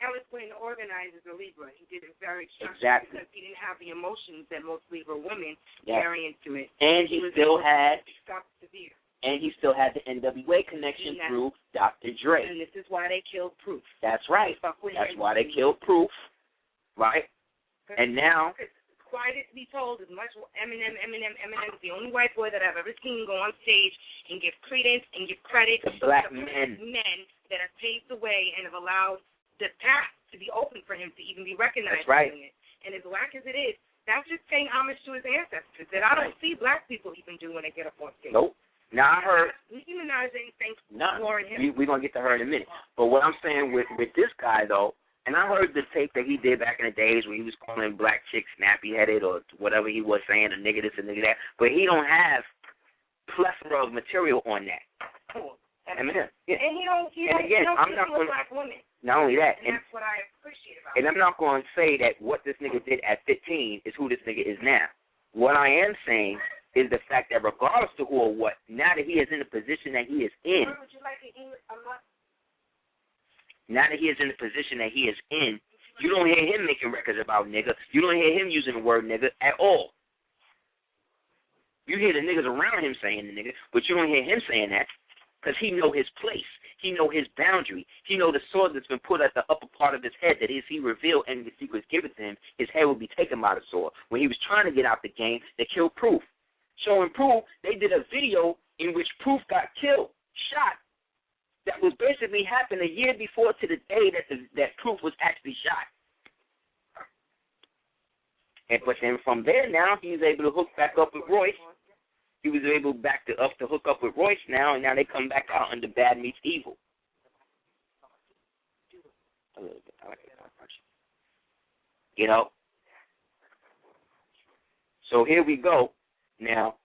[SPEAKER 1] Eloquent organized as a Libra. He did it very structured
[SPEAKER 2] Exactly.
[SPEAKER 1] because he didn't have the emotions that most Libra women carry into it.
[SPEAKER 2] And he still had.
[SPEAKER 1] Severe.
[SPEAKER 2] And he still had the NWA connection through Dr. Dre.
[SPEAKER 1] And this is why they killed Proof.
[SPEAKER 2] That's right. That's why they killed Proof, right? And now...
[SPEAKER 1] Quiet to be told, as much Eminem is the only white boy that I've ever seen go on stage and give credence and give credit
[SPEAKER 2] to black
[SPEAKER 1] men that have paved the way and have allowed the path to be open for him to even be recognized.
[SPEAKER 2] That's right.
[SPEAKER 1] Doing it. And as black as it is, that's just paying homage to his ancestors that I don't see black people even do when they get up on stage.
[SPEAKER 2] Nope. Now I heard.
[SPEAKER 1] Demonizing things
[SPEAKER 2] none.
[SPEAKER 1] more in him.
[SPEAKER 2] We're going to get to her in a minute. But what I'm saying with this guy, though, and I heard the tape that he did back in the days when he was calling black chicks snappy-headed or whatever he was saying, a nigga this, a nigga that. But he don't have plethora of material on that.
[SPEAKER 1] Cool.
[SPEAKER 2] Eminem.
[SPEAKER 1] Yeah. And he don't
[SPEAKER 2] I'm not
[SPEAKER 1] with black women.
[SPEAKER 2] Not only that.
[SPEAKER 1] And that's what I appreciate about
[SPEAKER 2] him. And I'm not going to say that what this nigga did at 15 is who this nigga is now. What I am saying is the fact that regardless to who or what, now that he is in the position that he is in,
[SPEAKER 1] would you like
[SPEAKER 2] now that he is in the position that he is in, you don't hear him making records about nigga. You don't hear him using the word nigga at all. You hear the niggas around him saying the nigga, but you don't hear him saying that because he know his place. He know his boundary. He know the sword that's been put at the upper part of his head that if he revealed any of the secrets given to him, his head would be taken by the sword. When he was trying to get out the game, they killed Proof. Showing Proof, they did a video in which Proof got killed, shot, that was basically happened a year before to the day that Proof was actually shot. But then from there now, he was able to hook back up with Royce. He was able to hook up with Royce now, and now they come back out under Bad Meets Evil. A little bit. I like it. You know? So here we go. Now,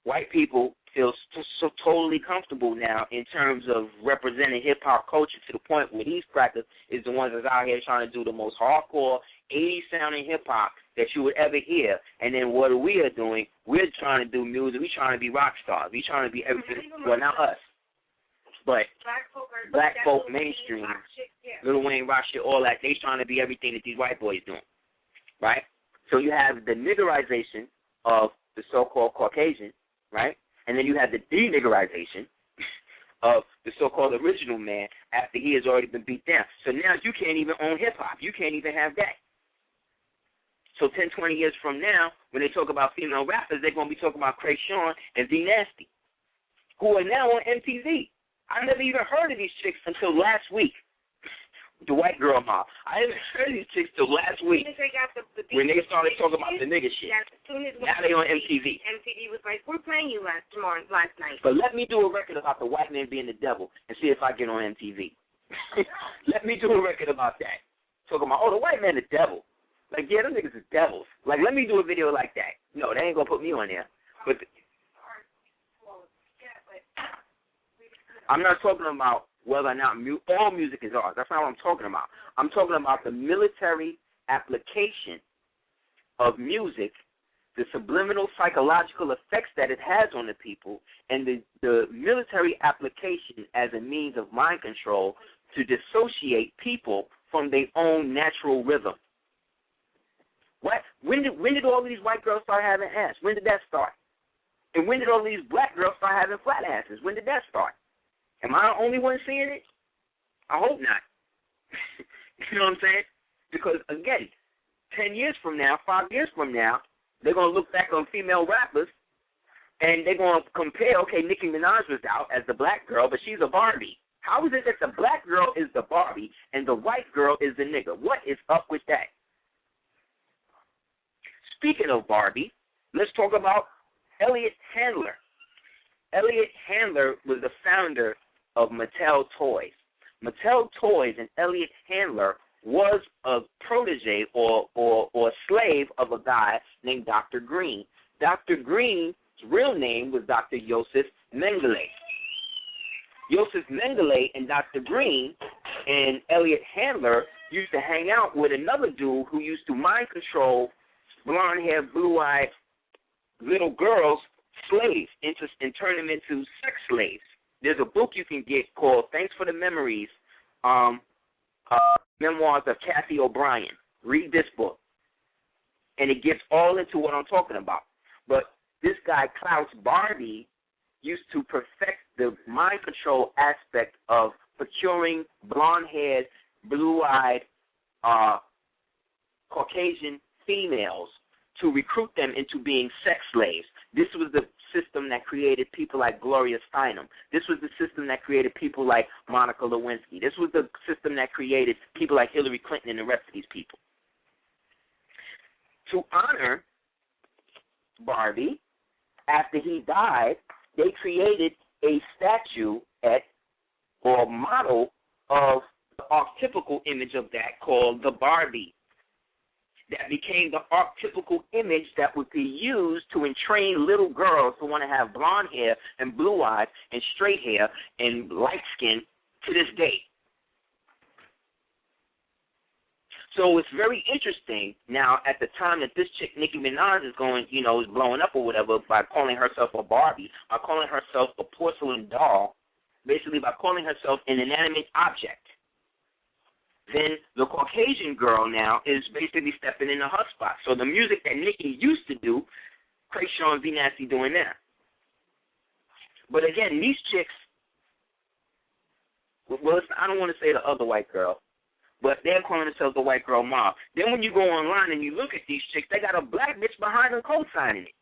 [SPEAKER 2] white people feel so totally comfortable now in terms of representing hip-hop culture to the point where these crackers is the ones that's out here trying to do the most hardcore 80s sounding hip-hop that you would ever hear. And then what we are doing, we're trying to do music. We're trying to be rock stars. We're trying to be everything. Well, not us, but black folk mainstream, Lil Wayne, rock shit, all that. They trying to be everything that these white boys doing, right? So you have the niggerization of the so-called Caucasian, right? And then you have the deniggerization of the so-called original man after he has already been beat down. So now you can't even own hip-hop. You can't even have that. So 10, 20 years from now, when they talk about female rappers, they're going to be talking about Craig Sean and D Nasty, who are now on MTV. I never even heard of these chicks until last week. The white girl mob. I haven't heard of these chicks till last week when they started talking about the nigga shit. Now they on MTV.
[SPEAKER 1] MTV was like, we're playing you last night.
[SPEAKER 2] But let me do a record about the white man being the devil and see if I get on MTV. Let me do a record about that. Talking about, the white man the devil. Like, yeah, them niggas are devils. Like, let me do a video like that. No, they ain't going to put me on there. But I'm not talking about whether or not all music is ours. That's not what I'm talking about. I'm talking about the military application of music, the subliminal psychological effects that it has on the people, and the military application as a means of mind control to dissociate people from their own natural rhythm. What? When did all of these white girls start having ass? When did that start? And when did all these black girls start having flat asses? When did that start? Am I the only one seeing it? I hope not. You know what I'm saying? Because, again, 10 years from now, 5 years from now, they're going to look back on female rappers, and they're going to compare, okay, Nicki Minaj was out as the black girl, but she's a Barbie. How is it that the black girl is the Barbie and the white girl is the nigga? What is up with that? Speaking of Barbie, let's talk about Elliot Handler. Elliot Handler was the founder of Mattel Toys. Mattel Toys and Elliot Handler was a protege or slave of a guy named Dr. Green. Dr. Green's real name was Dr. Joseph Mengele. Joseph Mengele and Dr. Green and Elliot Handler used to hang out with another dude who used to mind control blonde-haired, blue-eyed little girls, slaves, and turn them into sex slaves. there's a book you can get called Thanks for the Memories, Memoirs of Kathy O'Brien. Read this book. And it gets all into what I'm talking about. But this guy, Klaus Barbie, used to perfect the mind control aspect of procuring blonde-haired, blue-eyed, Caucasian females to recruit them into being sex slaves. This was the system that created people like Gloria Steinem. This was the system that created people like Monica Lewinsky. This was the system that created people like Hillary Clinton and the rest of these people. To honor Barbie, after he died, they created a statue or model of the archetypical image of that called the Barbie. That became the archetypical image that would be used to entrain little girls to want to have blonde hair and blue eyes and straight hair and light skin to this day. So it's very interesting now at the time that this chick, Nicki Minaj, is going, is blowing up or whatever by calling herself a Barbie, by calling herself a porcelain doll, basically by calling herself an inanimate object. Then the Caucasian girl now is basically stepping into her spot. So the music that Nicki used to do, Krayshaw and V Nasty doing now. But again, these chicks, well, I don't want to say the other white girl, but they're calling themselves the white girl mob. Then when you go online and you look at these chicks, they got a black bitch behind them co-signing it.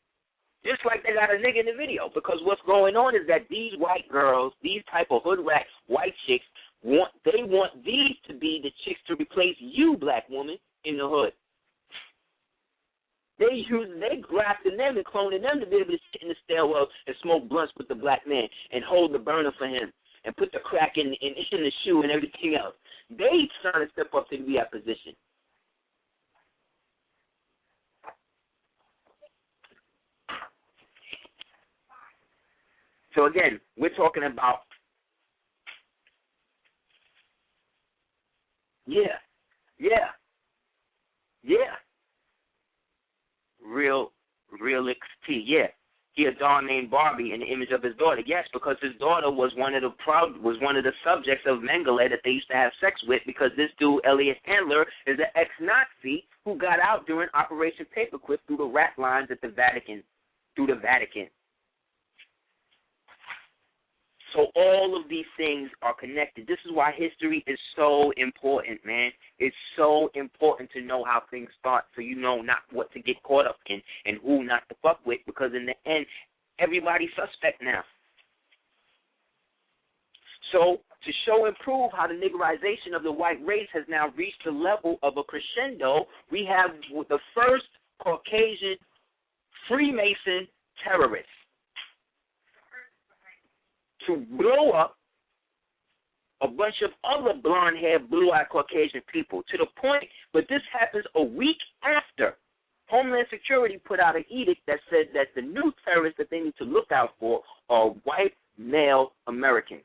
[SPEAKER 2] Just like they got a nigga in the video. Because what's going on is that these white girls, these type of hood rat white chicks, want these to be the chicks to replace you, black woman, in the hood. They grafting them and cloning them to be able to sit in the stairwell and smoke blunts with the black man and hold the burner for him and put the crack in the shoe and everything else. They trying to step up to be that position. So again, we're talking about Real XT, yeah. He a doll named Barbie in the image of his daughter. Yes, because his daughter was one of the subjects of Mengele that they used to have sex with, because this dude, Elliot Handler, is an ex-Nazi who got out during Operation Paperclip through the rat lines at the Vatican, through the Vatican. So all of these things are connected. This is why history is so important, man. It's so important to know how things start so you know not what to get caught up in and who not to fuck with, because in the end, everybody's suspect now. So to show and prove how the niggerization of the white race has now reached the level of a crescendo, we have the first Caucasian Freemason terrorist to blow up a bunch of other blonde-haired, blue-eyed Caucasian people, to the point, but this happens a week after Homeland Security put out an edict that said that the new terrorists that they need to look out for are white male Americans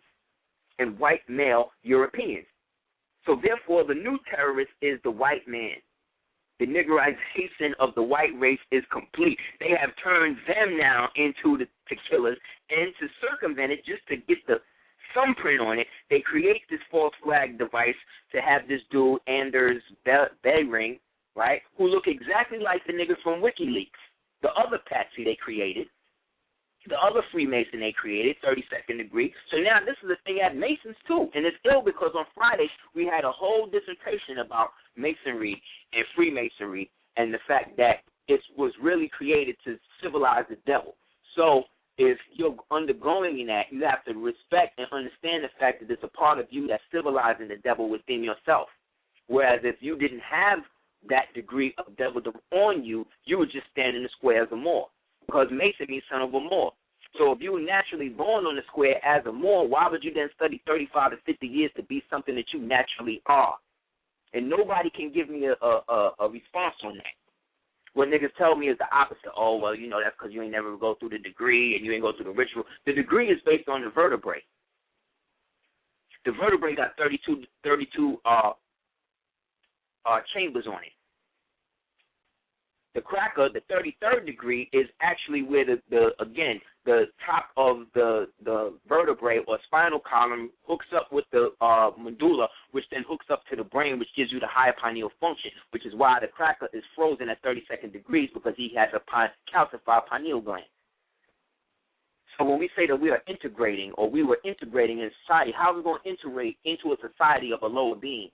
[SPEAKER 2] and white male Europeans. So therefore, the new terrorist is the white man. The niggerization of the white race is complete. They have turned them now into the killers, and to circumvent it, just to get the thumbprint on it, they create this false flag device to have this dude, Anders Behring, right, who look exactly like the niggas from WikiLeaks, the other patsy they created, the other Freemason they created, 32nd degree. So now this is a thing at Masons too, and it's ill because on Friday we had a whole dissertation about Masonry and Freemasonry and the fact that it was really created to civilize the devil. So if you're undergoing that, you have to respect and understand the fact that there's a part of you that's civilizing the devil within yourself. Whereas if you didn't have that degree of devildom on you, you would just stand in the square as a Moor. Because Mason means son of a Moor. So if you were naturally born on the square as a Moor, why would you then study 35 to 50 years to be something that you naturally are? And nobody can give me a response on that. What niggas tell me is the opposite. Oh, well, that's because you ain't never go through the degree and you ain't go through the ritual. The degree is based on the vertebrae. The vertebrae got 32 chambers on it. The cracker, the 33rd degree, is actually where the the top of the vertebrae or spinal column hooks up with the medulla, which then hooks up to the brain, which gives you the higher pineal function, which is why the cracker is frozen at 32nd degrees, because he has a calcified pineal gland. So when we say that we are integrating, or we were integrating in society, how are we going to integrate into a society of a lower being?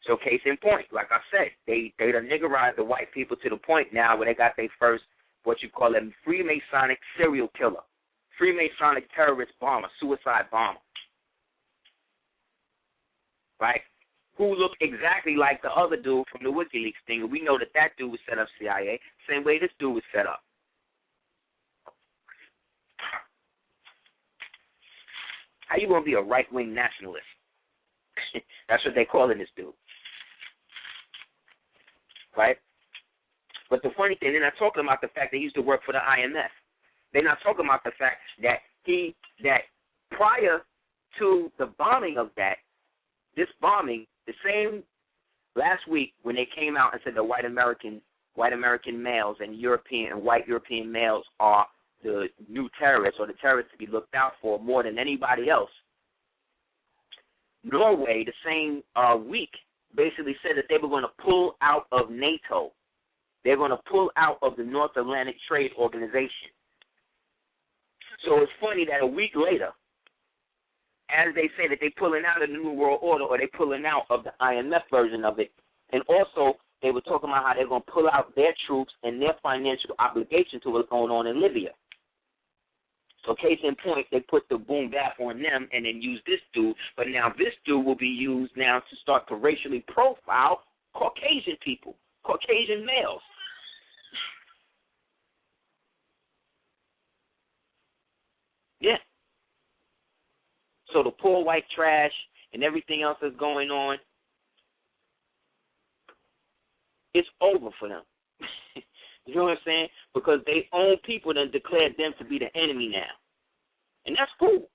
[SPEAKER 2] So case in point, like I said, they done niggerized the white people to the point now where they got their first, what you call them, Freemasonic serial killer, Freemasonic terrorist bomber, suicide bomber, right? Who look exactly like the other dude from the WikiLeaks thing. And we know that dude was set up CIA, same way this dude was set up. How you going to be a right-wing nationalist? That's what they calling this dude. Right? But the funny thing, they're not talking about the fact that he used to work for the IMF. They're not talking about the fact that that prior to the bombing of this bombing, the same last week when they came out and said the white American males and white European males are the new terrorists, or the terrorists to be looked out for more than anybody else, Norway, the same week, basically said that they were going to pull out of NATO. They're going to pull out of the North Atlantic Trade Organization. So it's funny that a week later, as they say that they're pulling out of the New World Order, or they're pulling out of the IMF version of it, and also they were talking about how they're going to pull out their troops and their financial obligation to what's going on in Libya. So case in point, they put the boom back on them and then use this dude. But now this dude will be used now to start to racially profile Caucasian people, Caucasian males. Yeah. So the poor white trash and everything else that's going on, it's over for them. You know what I'm saying? Because they own people that declared them to be the enemy now. And that's cool.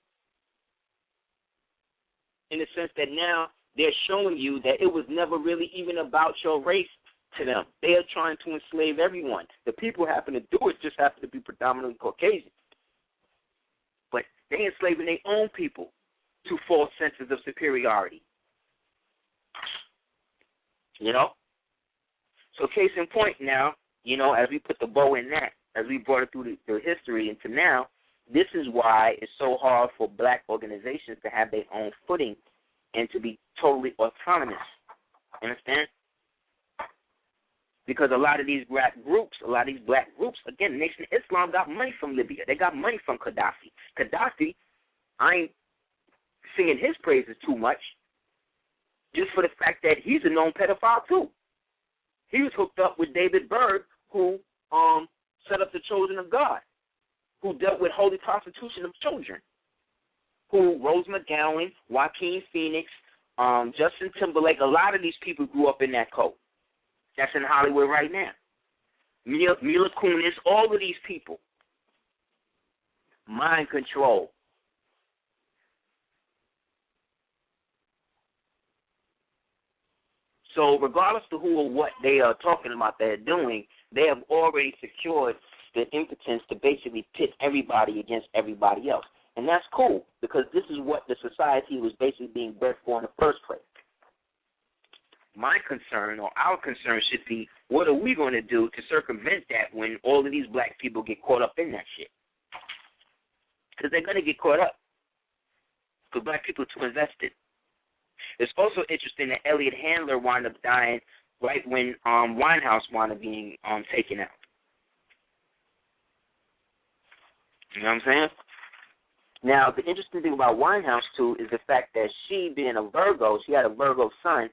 [SPEAKER 2] In the sense that now they're showing you that it was never really even about your race to them. They are trying to enslave everyone. The people who happen to do it just happen to be predominantly Caucasian. But they enslaving their own people to false senses of superiority. You know? So case in point now, you know, as we put the bow in that, as we brought it through the history into now, this is why it's so hard for black organizations to have their own footing and to be totally autonomous. Understand? Because a lot of these black groups, again, Nation of Islam got money from Libya. They got money from Gaddafi. Gaddafi, I ain't singing his praises too much, just for the fact that he's a known pedophile too. He was hooked up with David Berg, who set up the Children of God, who dealt with holy prostitution of children, who Rose McGowan, Joaquin Phoenix, Justin Timberlake, a lot of these people grew up in that cult. That's in Hollywood right now. Mila Kunis, all of these people. Mind control. So regardless of who or what they are talking about they're doing, they have already secured the impotence to basically pit everybody against everybody else. And that's cool, because this is what the society was basically being bred for in the first place. My concern, or our concern, should be, what are we going to do to circumvent that when all of these black people get caught up in that shit? Because they're going to get caught up. Because black people are too invested. It's also interesting that Elliot Handler wound up dying right when Winehouse wound up being taken out. You know what I'm saying? Now, the interesting thing about Winehouse, too, is the fact that she, being a Virgo, she had a Virgo sun.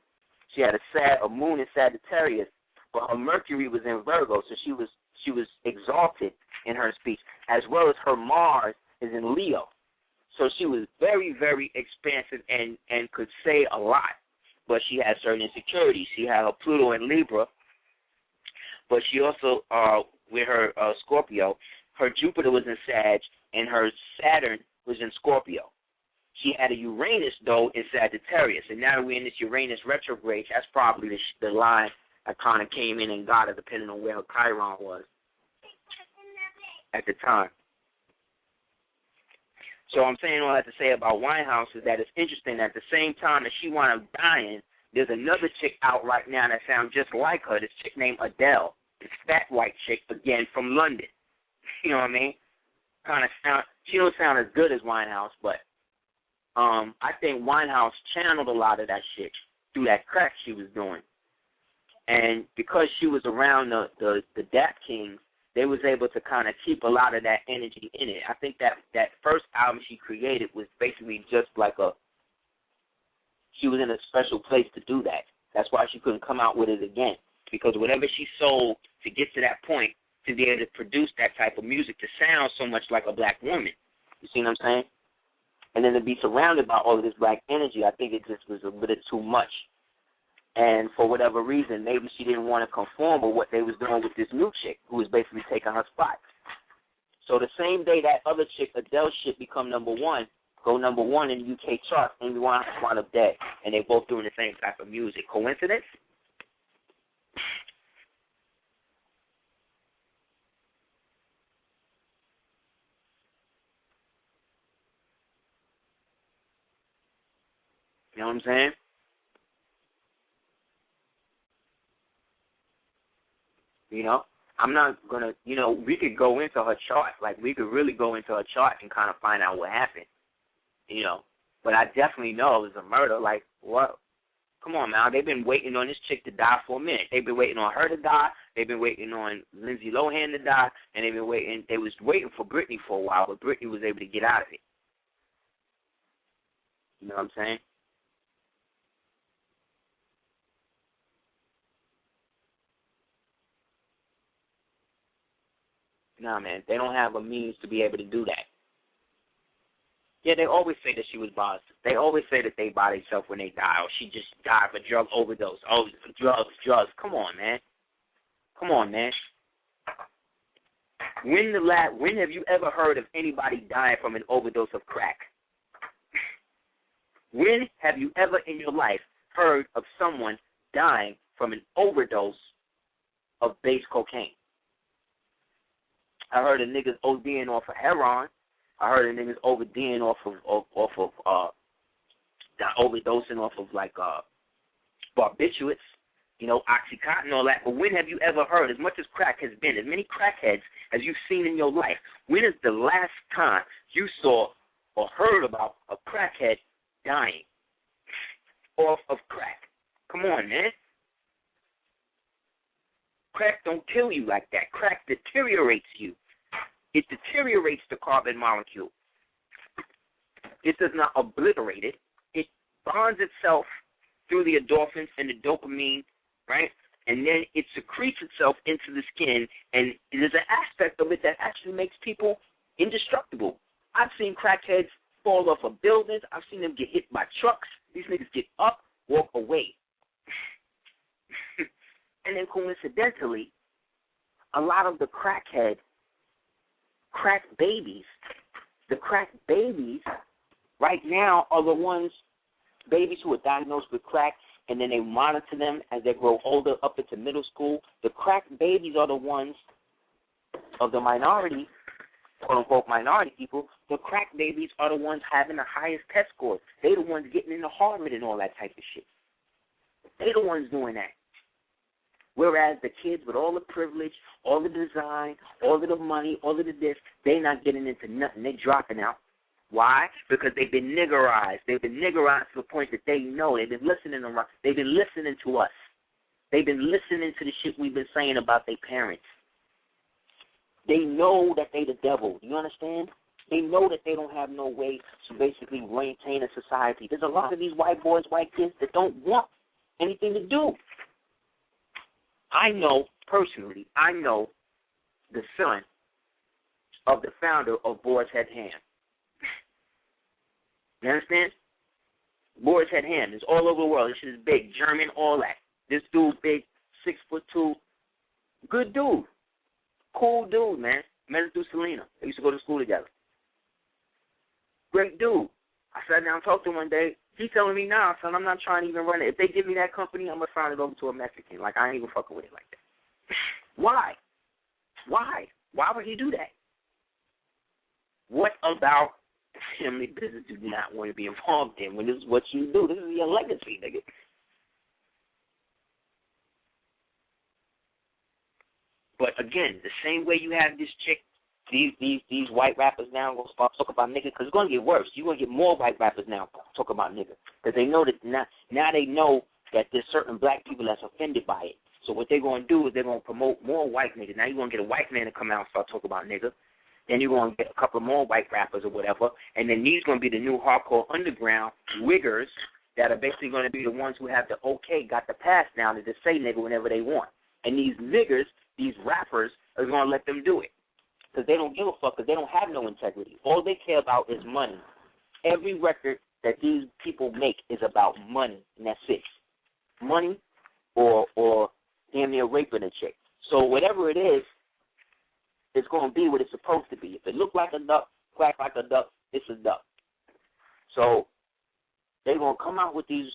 [SPEAKER 2] She had a moon in Sagittarius, but her Mercury was in Virgo, so she was exalted in her speech, as well as her Mars is in Leo. So she was very, very expansive and could say a lot, but she had certain insecurities. She had her Pluto in Libra, but she also, with her Scorpio, her Jupiter was in Sag, and her Saturn was in Scorpio. She had a Uranus, though, in Sagittarius, and now that we're in this Uranus retrograde, that's probably the line that kind of came in and got her depending on where her Chiron was at the time. So I'm saying all I have to say about Winehouse is that it's interesting that at the same time that she wound up dying, there's another chick out right now that sounds just like her, this chick named Adele, this fat white chick, again, from London. You know what I mean? Kind of sound, she don't sound as good as Winehouse, but I think Winehouse channeled a lot of that shit through that crack she was doing. And because she was around the Dap Kings, they was able to kind of keep a lot of that energy in it. I think that first album she created was basically just like she was in a special place to do that. That's why she couldn't come out with it again, because whatever she sold to get to that point, to be able to produce that type of music, to sound so much like a black woman. You see what I'm saying? And then to be surrounded by all of this black energy, I think it just was a bit too much. And for whatever reason, maybe she didn't want to conform with what they was doing with this new chick who was basically taking her spot. So the same day that other chick, Adele shit, become number one in the UK charts, Amy Winehouse wound up dead. And they both doing the same type of music. Coincidence? You know what I'm saying? You know, I'm not going to, you know, we could go into her chart. Like, we could really go into her chart and kind of find out what happened, you know. But I definitely know it was a murder. Like, what? Come on, man. They've been waiting on this chick to die for a minute. They've been waiting on her to die. They've been waiting on Lindsay Lohan to die. And they was waiting for Britney for a while, but Britney was able to get out of it. You know what I'm saying? Nah, man, they don't have a means to be able to do that. Yeah, they always say that she was bossed. They always say that they by themselves when they die, or she just died of a drug overdose. Oh, drugs. Come on, man. Come on, man. When have you ever heard of anybody dying from an overdose of crack? When have you ever in your life heard of someone dying from an overdose of base cocaine? I heard of niggas ODing off of heroin. I heard of niggas overdosing off of overdosing off of like barbiturates, you know, Oxycontin and all that. But when have you ever heard, as much as crack has been, as many crackheads as you've seen in your life, when is the last time you saw or heard about a crackhead dying off of crack? Come on, man. Crack don't kill you like that. Crack deteriorates you. It deteriorates the carbon molecule. It does not obliterate it. It bonds itself through the endorphins and the dopamine, right? And then it secretes itself into the skin, and there's an aspect of it that actually makes people indestructible. I've seen crackheads fall off of buildings. I've seen them get hit by trucks. These niggas get up, walk away. And then coincidentally, a lot of the crack babies right now are the ones, babies who are diagnosed with crack, and then they monitor them as they grow older up into middle school. The crack babies are the ones of the minority, quote-unquote minority people. The crack babies are the ones having the highest test scores. They're the ones getting into Harvard and all that type of shit. They're the ones doing that. Whereas the kids with all the privilege, all the design, all of the money, all of the this, they're not getting into nothing. They're dropping out. Why? Because they've been niggerized. They've been niggerized to the point that they know. They've been listening around. They've been listening to us. They've been listening to the shit we've been saying about their parents. They know that they the devil. You understand? They know that they don't have no way to basically maintain a society. There's a lot of these white boys, white kids that don't want anything to do. I know, personally, the son of the founder of Boar's Head Ham. You understand? Boar's Head Ham is all over the world. This shit is big, German, all that. This dude big, 6'2", good dude. Cool dude, man. Met him through Selena. They used to go to school together. Great dude. I sat down and talked to him one day. He's telling me, nah, son, I'm not trying to even run it. If they give me that company, I'm going to sign it over to a Mexican. Like, I ain't even fucking with it like that. Why? Why? Why would he do that? What about family business do you not want to be involved in when this is what you do? This is your legacy, nigga. But again, the same way you have this chick, these white rappers now going to start talking about nigga, because it's going to get worse. You're going to get more white rappers now talk about nigga, because they know that now they know that there's certain black people that's offended by it. So what they're going to do is they're going to promote more white niggas. Now you're going to get a white man to come out and start talking about nigga. Then you're going to get a couple more white rappers or whatever. And then these going to be the new hardcore underground wiggers that are basically going to be the ones who have the got the pass now to just say nigga whenever they want. And these niggers, these rappers, are going to let them do it. Because they don't give a fuck, because they don't have no integrity. All they care about is money. Every record that these people make is about money, and that's it. Money or damn near raping a chick. So whatever it is, it's going to be what it's supposed to be. If it look like a duck, quack like a duck, it's a duck. So they're going to come out with these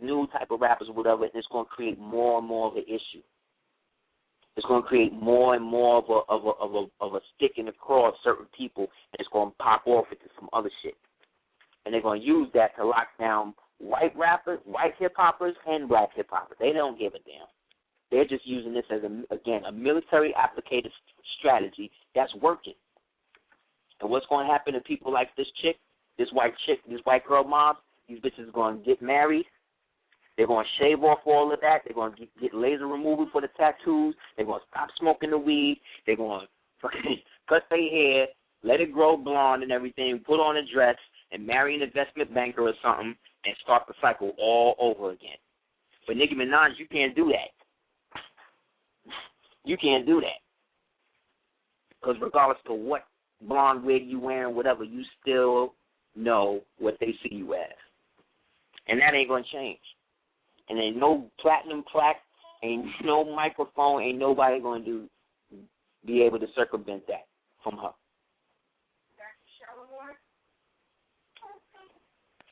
[SPEAKER 2] new type of rappers or whatever, and it's going to create more and more of an issue. It's going to create more and more of a stick in the craw of certain people, and it's going to pop off into some other shit. And they're going to use that to lock down white rappers, white hip-hoppers, and black hip-hoppers. They don't give a damn. They're just using this as, a military applicated strategy that's working. And what's going to happen to people like this chick, this white girl mob, these bitches are going to get married. They're going to shave off all of that. They're going to get laser removal for the tattoos. They're going to stop smoking the weed. They're going to fucking cut their hair, let it grow blonde and everything, put on a dress, and marry an investment banker or something, and start the cycle all over again. But Nicki Minaj, you can't do that. You can't do that. Because regardless of what blonde wig you wearing, whatever, you still know what they see you as. And that ain't going to change. And ain't no platinum plaque, ain't no microphone, ain't nobody going to be able to circumvent that from her.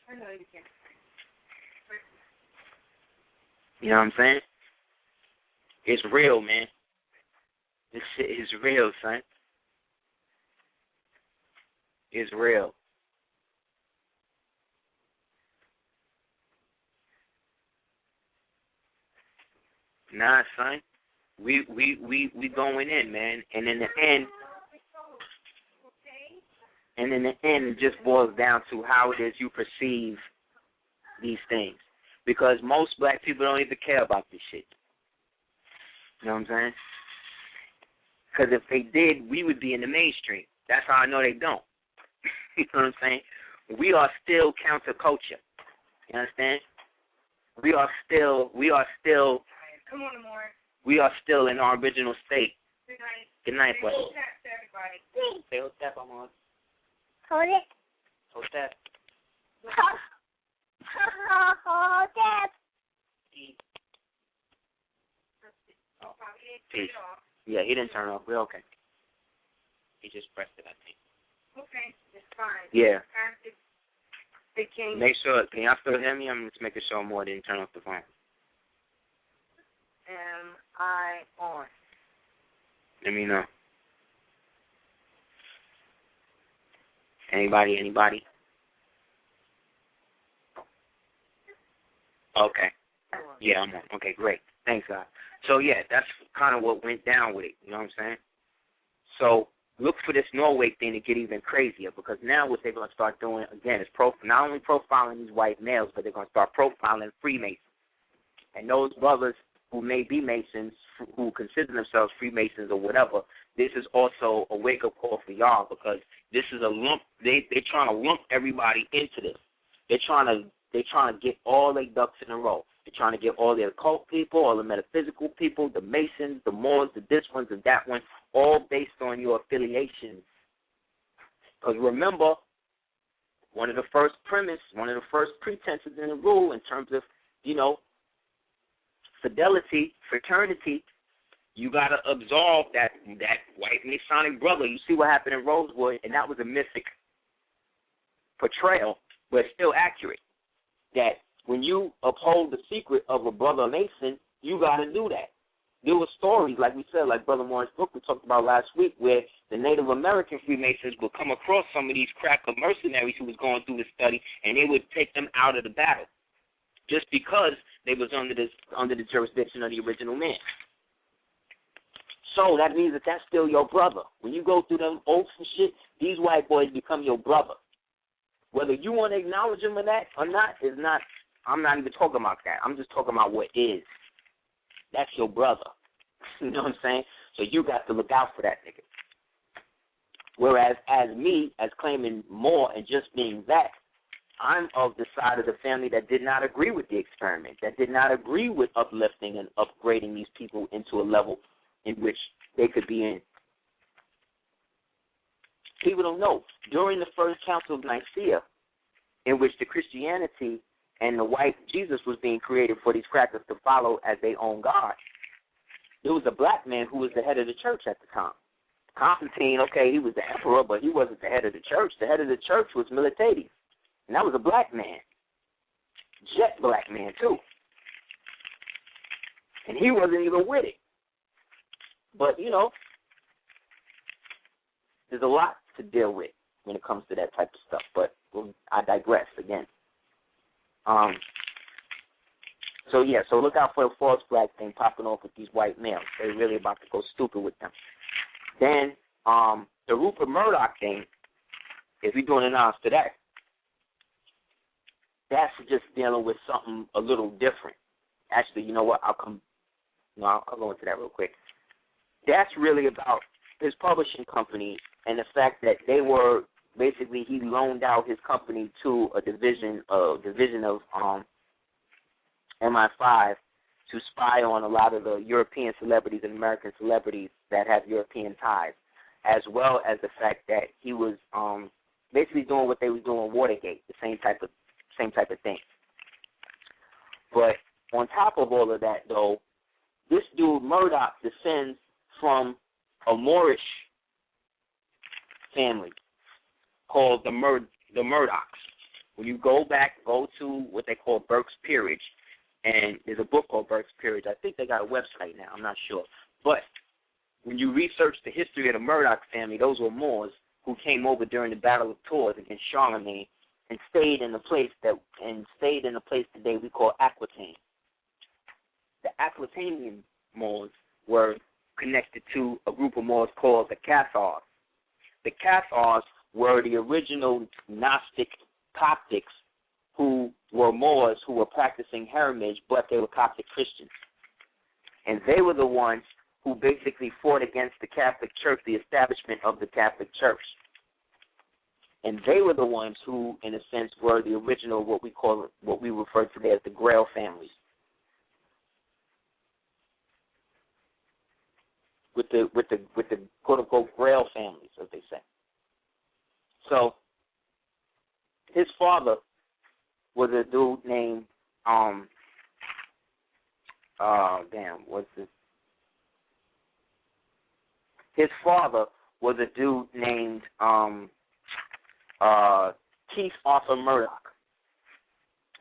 [SPEAKER 1] I know you can't.
[SPEAKER 2] You know what I'm saying? It's real, man. This shit is real, son. It's real. Nah, son. We going in, man. And in the end, it just boils down to how it is you perceive these things. Because most black people don't even care about this shit. You know what I'm saying? Because if they did, we would be in the mainstream. That's how I know they don't. You know what I'm saying? We are still counterculture. You understand? We are still.
[SPEAKER 1] Come on, Amore.
[SPEAKER 2] We are still in our original state.
[SPEAKER 1] Good night.
[SPEAKER 2] Good night, buddy.
[SPEAKER 1] Hold tap to everybody.
[SPEAKER 2] Say hold tap, I'm on.
[SPEAKER 6] Hold it.
[SPEAKER 2] Hold tap.
[SPEAKER 6] Hold it.
[SPEAKER 2] Peace. Yeah, he didn't turn off. We're okay. He just pressed it, I think.
[SPEAKER 1] Okay, it's fine.
[SPEAKER 2] Yeah.
[SPEAKER 1] They came.
[SPEAKER 2] Make sure, can y'all still hear me? I'm just making sure more didn't turn off the phone.
[SPEAKER 1] Am I on?
[SPEAKER 2] Let me know. Anybody? Okay. Yeah, I'm on. Okay, great. Thanks, God. So, yeah, that's kind of what went down with it. You know what I'm saying? So, look for this Norway thing to get even crazier, because now what they're going to start doing, again, is not only profiling these white males, but they're going to start profiling Freemasons. And those brothers who may be Masons, who consider themselves Freemasons or whatever, this is also a wake-up call for y'all, because this is a lump. They're trying to lump everybody into this. They're trying to get all their ducks in a row. They're trying to get all the occult people, all the metaphysical people, the Masons, the Moors, the this ones and that one, all based on your affiliations. Because remember, one of the first pretenses in the rule in terms of, fidelity, fraternity, you got to absolve that white Masonic brother. You see what happened in Rosewood, and that was a mythic portrayal, but still accurate. that when you uphold the secret of a brother Mason, you got to do that. There were stories, like we said, like Brother Moore's book we talked about last week, where the Native American Freemasons would come across some of these cracker mercenaries who was going through the study, and they would take them out of the battle just because they was under the jurisdiction of the original man. So that means that that's still your brother. When you go through them oaths and shit, these white boys become your brother. Whether you want to acknowledge them or that or not is not. I'm not even talking about that. I'm just talking about what is. That's your brother. You know what I'm saying? So you got to look out for that nigga. Whereas as me, as claiming more and just being that, I'm of the side of the family that did not agree with the experiment, that did not agree with uplifting and upgrading these people into a level in which they could be in. People don't know. During the First Council of Nicaea, in which the Christianity and the white Jesus was being created for these crackers to follow as their own God, there was a black man who was the head of the church at the time. Constantine, okay, he was the emperor, but he wasn't the head of the church. The head of the church was Miltiades, and that was a black man. Jet black man, too. And he wasn't even with it. But, you know, there's a lot to deal with when it comes to that type of stuff. But I digress again. So look out for the false flag thing popping off with these white males. They're really about to go stupid with them. Then the Rupert Murdoch thing, if we're doing an honest today, that's just dealing with something a little different. Actually, you know what? I'll go into that real quick. That's really about his publishing company and the fact that they were basically he loaned out his company to a division of MI5 to spy on a lot of the European celebrities and American celebrities that have European ties, as well as the fact that he was basically doing what they was doing in Watergate, the same type of thing. But on top of all of that, though, this dude Murdoch descends from a Moorish family called the Murdochs. When you go to what they call Burke's Peerage, and there's a book called Burke's Peerage. I think they got a website now. I'm not sure. But when you research the history of the Murdoch family, those were Moors who came over during the Battle of Tours against Charlemagne and stayed in the place today we call Aquitaine. The Aquitanian Moors were connected to a group of Moors called the Cathars. The Cathars were the original Gnostic Coptics who were Moors who were practicing Hermitage, but they were Coptic Christians. And they were the ones who basically fought against the Catholic Church, the establishment of the Catholic Church. And they were the ones who, in a sense, were the original, what we refer to today as the Grail families. With the quote unquote Grail families, as they say. So his father was a dude named His father was a dude named Keith Arthur Murdoch.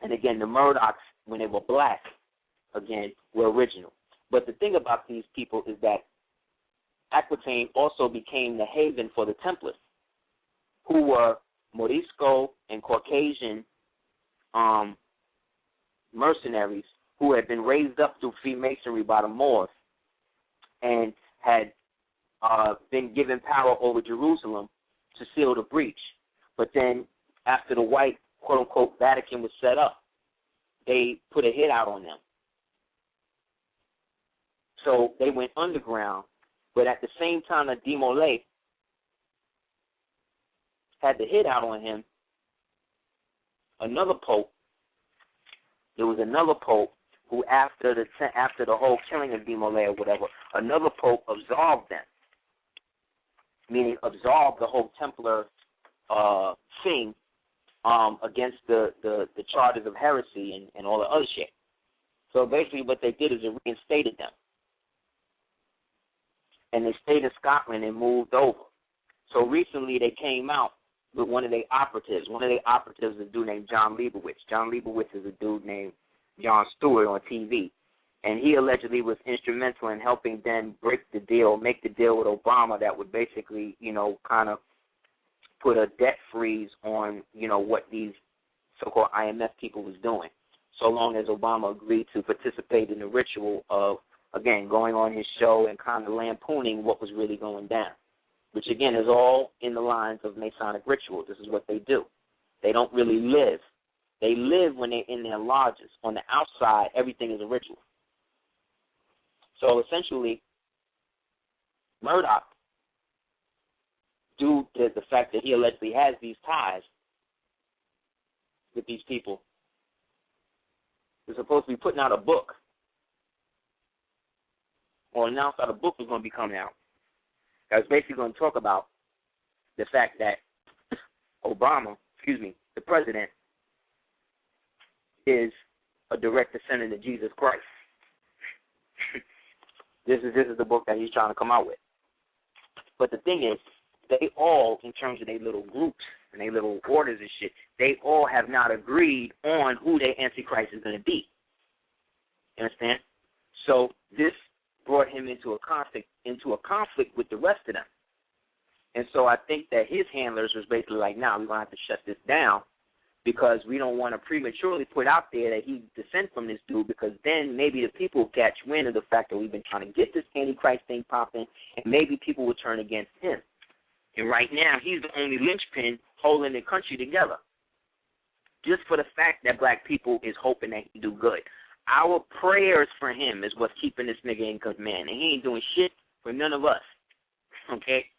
[SPEAKER 2] And again, the Murdochs, when they were black, again, were original. But the thing about these people is that Aquitaine also became the haven for the Templars, who were Morisco and Caucasian mercenaries who had been raised up through Freemasonry by the Moors and had been given power over Jerusalem to seal the breach. But then after the white, quote-unquote, Vatican was set up, they put a hit out on them. So they went underground, but at the same time that Desmoulins had the hit out on him, there was another pope who, after the whole killing of Desmoulins or whatever, another pope absolved them, meaning absolved the whole Templar thing against the charges of heresy and all the other shit. So basically what they did is they reinstated them. And they stayed in Scotland and moved over. So recently they came out with one of their operatives. One of their operatives is a dude named John Leibowitz. John Leibowitz is a dude named Jon Stewart on TV. And he allegedly was instrumental in helping then break the deal, make the deal with Obama that would basically, kind of put a debt freeze on, what these so-called IMF people was doing, so long as Obama agreed to participate in the ritual of, again, going on his show and kind of lampooning what was really going down, which, again, is all in the lines of Masonic ritual. This is what they do. They don't really live. They live when they're in their lodges. On the outside, everything is a ritual. So essentially, Murdoch, due to the fact that he allegedly has these ties with these people, is supposed to be putting out a book, or announced that a book was going to be coming out. That was basically going to talk about the fact that Obama, the president, is a direct descendant of Jesus Christ. This is the book that he's trying to come out with. But the thing is, they all, in terms of their little groups and their little orders and shit, they all have not agreed on who their Antichrist is going to be. You understand? So this brought him into a conflict with the rest of them. And so I think that his handlers was basically like, nah, we're going to have to shut this down, because we don't want to prematurely put out there that he descends from this dude, because then maybe the people catch wind of the fact that we've been trying to get this Antichrist thing popping, and maybe people will turn against him. And right now, he's the only linchpin holding the country together, just for the fact that black people is hoping that he do good. Our prayers for him is what's keeping this nigga in command, and he ain't doing shit for none of us, okay?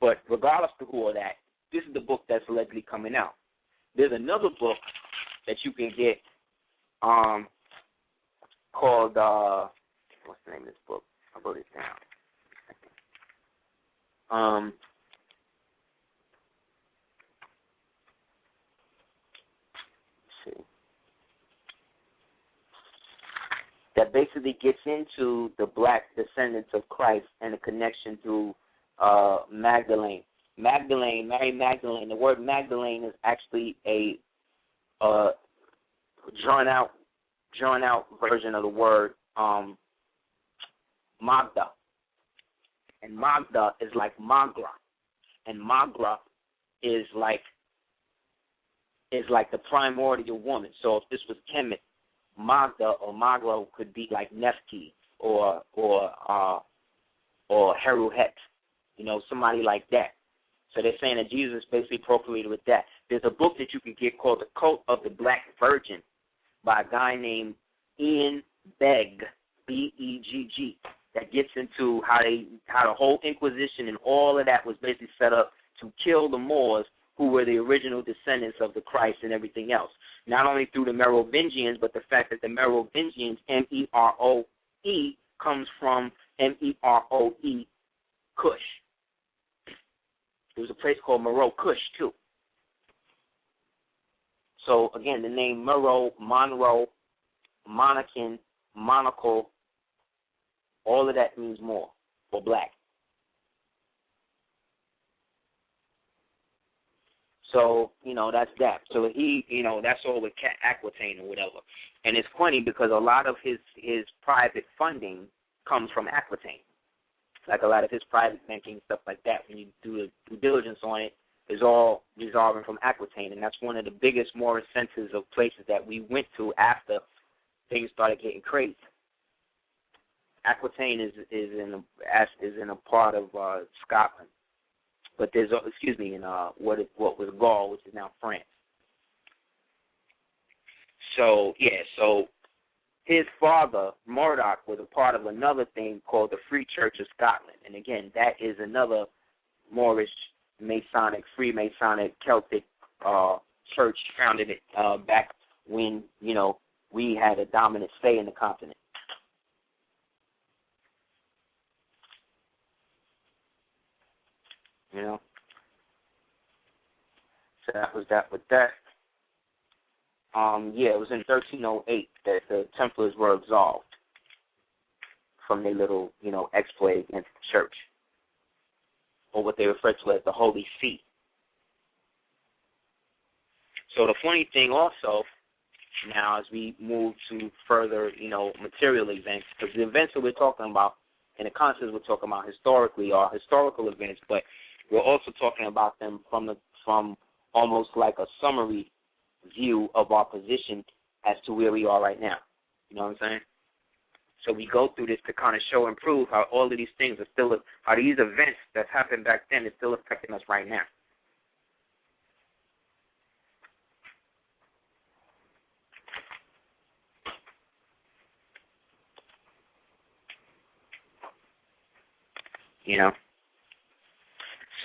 [SPEAKER 2] But regardless of all that, this is the book that's allegedly coming out. There's another book that you can get called, what's the name of this book? I wrote it down. Let's see. That basically gets into the black descendants of Christ and the connection to Magdalene. Mary Magdalene. The word Magdalene is actually a drawn out version of the word Magda. And Magda is like Magra. And Magra is like the primordial woman. So if this was Kemet, Magda or Magra could be like Nephki or Heru, somebody like that. So they're saying that Jesus basically procreated with that. There's a book that you can get called The Cult of the Black Virgin by a guy named Ian Begg, B-E-G-G, that gets into how the whole Inquisition and all of that was basically set up to kill the Moors, who were the original descendants of the Christ and everything else. Not only through the Merovingians, but the fact that the Merovingians, M-E-R-O-E, comes from M-E-R-O-E, Kush. There was a place called Moreau Kush, too. So, again, the name Moreau, Monroe, Monacan, Monocle, all of that means more, or black. So, that's that. So he, that's all with Aquitaine or whatever. And it's funny because a lot of his private funding comes from Aquitaine. Like a lot of his private banking, stuff like that, when you do the due diligence on it, is all resolving from Aquitaine. And that's one of the biggest Moorish centers of places that we went to after things started getting crazy. Aquitaine is in a part of Scotland, but there's in what was Gaul, which is now France. So his father Murdoch was a part of another thing called the Free Church of Scotland, and again that is another Moorish Masonic, Freemasonic, Celtic church founded back when we had a dominant say in the continent. So that was that with that. It was in 1308 that the Templars were absolved from their little, exploit against the church. or what they refer to as the Holy See. So the funny thing also, now as we move to further, material events, because the events that we're talking about and the concepts we're talking about historically are historical events, but we're also talking about them from almost like a summary view of our position as to where we are right now. You know what I'm saying? So we go through this to kind of show and prove how all of these things are still, how these events that happened back then is still affecting us right now.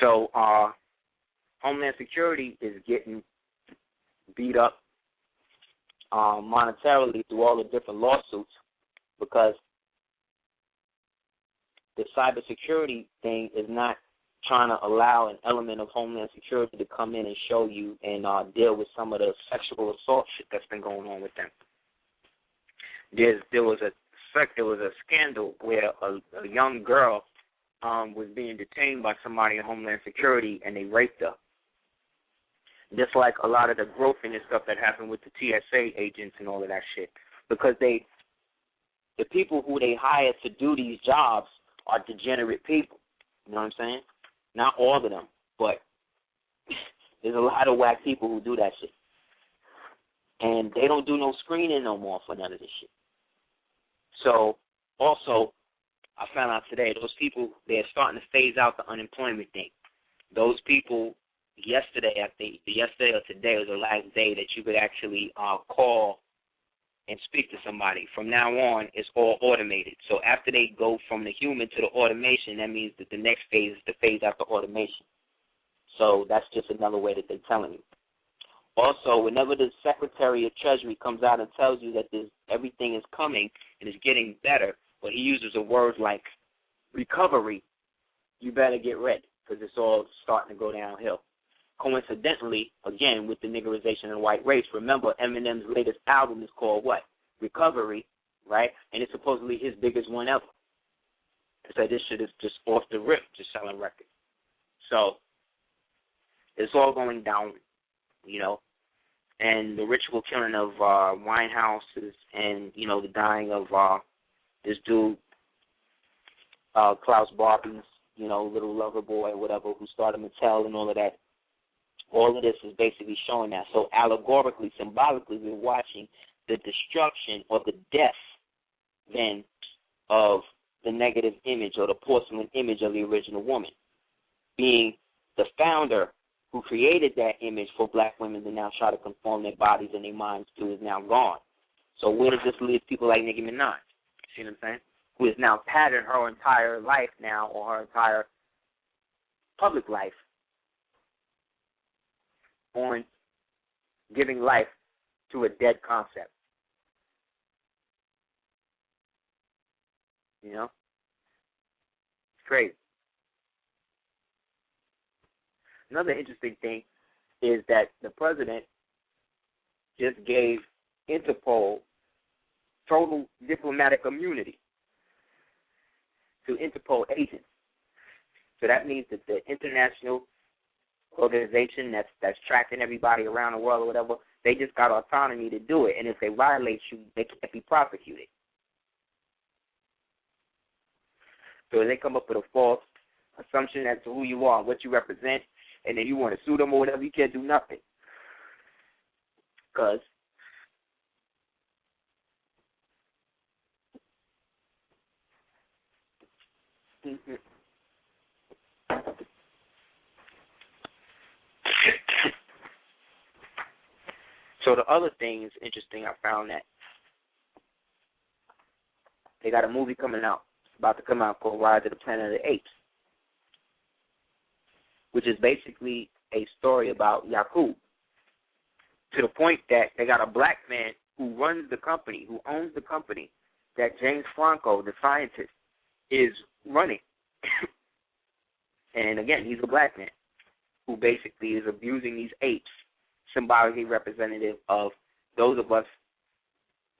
[SPEAKER 2] So Homeland Security is getting beat up monetarily through all the different lawsuits because the cybersecurity thing is not trying to allow an element of Homeland Security to come in and show you and deal with some of the sexual assault shit that's been going on with them. There was a scandal where a young girl was being detained by somebody in Homeland Security, and they raped her. Just like a lot of the groping and stuff that happened with the TSA agents and all of that shit. Because the people who they hire to do these jobs are degenerate people. You know what I'm saying? Not all of them, but there's a lot of whack people who do that shit. And they don't do no screening no more for none of this shit. So, also, I found out today, those people, they're starting to phase out the unemployment thing. Those people, yesterday or today was the last day that you could actually call and speak to somebody. From now on, it's all automated. So after they go from the human to the automation, that means that the next phase is to phase out the automation. So that's just another way that they're telling you. Also, whenever the Secretary of Treasury comes out and tells you that everything is coming and is getting better, but he uses a word like recovery, you better get ready because it's all starting to go downhill. Coincidentally, again, with the niggerization of the white race, remember Eminem's latest album is called what? Recovery, right? And it's supposedly his biggest one ever. So this shit is just off the rip, just selling records. So it's all going down, and the ritual killing of Winehouses and, the dying of this dude, Klaus Barbie's, little lover boy or whatever, who started Mattel and all of that. All of this is basically showing that. So allegorically, symbolically, we're watching the destruction or the death, then, of the negative image or the porcelain image of the original woman. Being the founder who created that image for black women to now try to conform their bodies and their minds to is now gone. So where does this leave people like Nicki Minaj? See what I'm saying? Who has now patterned her entire life now, or her entire public life, on giving life to a dead concept. It's crazy. Another interesting thing is that the president just gave Interpol total diplomatic immunity to Interpol agents. So that means that the international organization that's tracking everybody around the world or whatever, they just got autonomy to do it. And if they violate you, they can't be prosecuted. So they come up with a false assumption as to who you are, what you represent, and then you want to sue them or whatever, you can't do nothing. Because so the other thing is interesting, I found that they got a movie about to come out called Rise of the Planet of the Apes, which is basically a story about Yakub, to the point that they got a black man who runs the company, who owns the company, that James Franco, the scientist, is running. And again, he's a black man who basically is abusing these apes, symbolically representative of those of us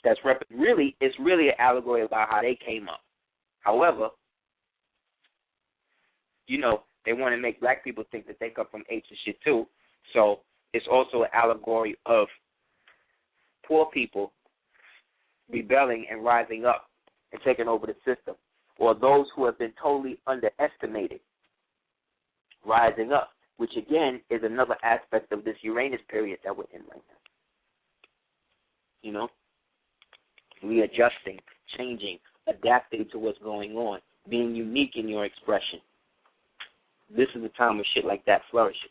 [SPEAKER 2] it's really an allegory about how they came up. However, They want to make black people think that they come from apes and shit too. So it's also an allegory of poor people rebelling and rising up and taking over the system, or those who have been totally underestimated rising up, which again is another aspect of this Uranus period that we're in right now. You know, readjusting, changing, adapting to what's going on, being unique in your expression. This is the time when shit like that flourishes.